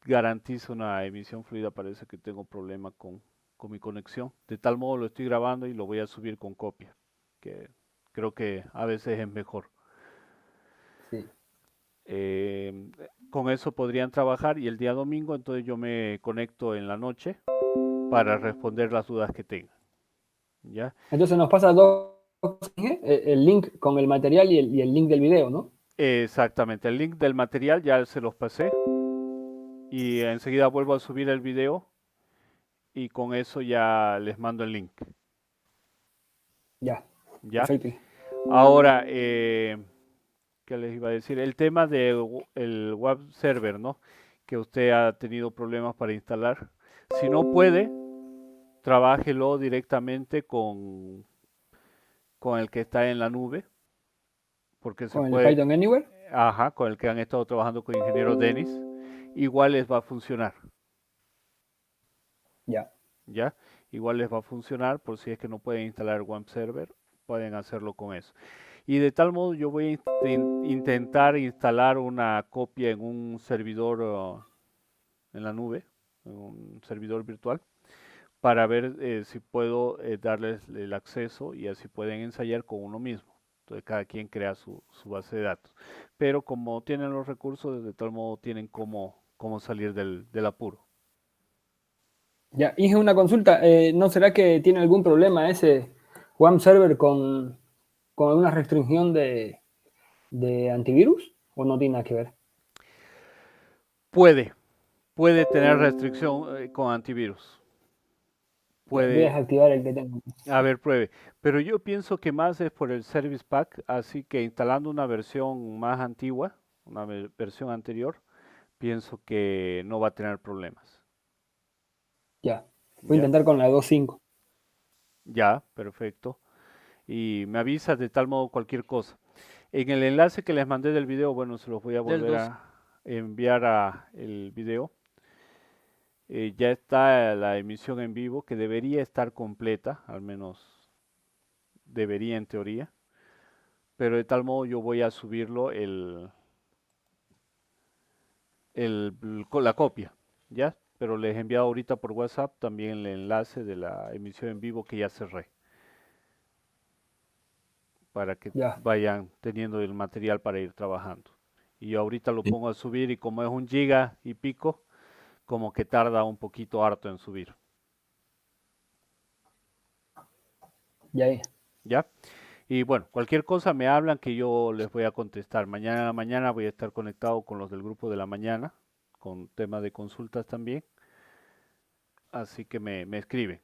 garantiza una emisión fluida, parece que tengo problema con mi conexión. De tal modo lo estoy grabando y lo voy a subir con copia, que creo que a veces es mejor. Sí. Con eso podrían trabajar y el día domingo entonces yo me conecto en la noche para responder las dudas que tengan. ¿Ya? Entonces nos pasa dos cosas, el link con el material y el link del video, ¿no? Exactamente, el link del material ya se los pasé y enseguida vuelvo a subir el video y con eso ya les mando el link. Ya, ¿Ya? perfecto. Ahora, ¿qué les iba a decir? El tema del web server, ¿no? Que usted ha tenido problemas para instalar. Si no puede, trabájelo directamente con el que está en la nube, porque se Con el puede, Python Anywhere. ajá, con el que han estado trabajando con ingeniero Dennis, igual les va a funcionar, Ya. ¿ya? Igual les va a funcionar por si es que no pueden instalar el web server, pueden hacerlo con eso. Y de tal modo yo voy a intentar instalar una copia en un servidor en la nube, en un servidor virtual, para ver si puedo darles el acceso y así pueden ensayar con uno mismo. Entonces cada quien crea su base de datos. Pero como tienen los recursos, de tal modo tienen cómo salir del apuro. Ya, hice una consulta. ¿No será que tiene algún problema ese web server con una restricción de antivirus? ¿O no tiene nada que ver? Puede tener restricción con antivirus. Voy a Puede, desactivar el que tengo. a ver, pruebe. Pero yo pienso que más es por el Service Pack, así que instalando una versión más antigua, una versión anterior, pienso que no va a tener problemas. Ya. Voy a ¿Ya? intentar con la 2.5. Ya, perfecto. Y me avisas de tal modo cualquier cosa. En el enlace que les mandé del video, bueno, se los voy a volver a enviar a el video. Ya está la emisión en vivo, que debería estar completa, al menos debería en teoría. Pero de tal modo yo voy a subirlo con la copia, ¿ya? Pero les he enviado ahorita por WhatsApp también el enlace de la emisión en vivo que ya cerré, para que Ya. vayan teniendo el material para ir trabajando. Y yo ahorita lo Sí. pongo a subir y como es 1 GB y pico, como que tarda un poquito harto en subir, Ya. ¿ya? Y bueno, cualquier cosa me hablan que yo les voy a contestar. Mañana a la mañana voy a estar conectado con los del grupo de la mañana, con tema de consultas también. Así que me escriben.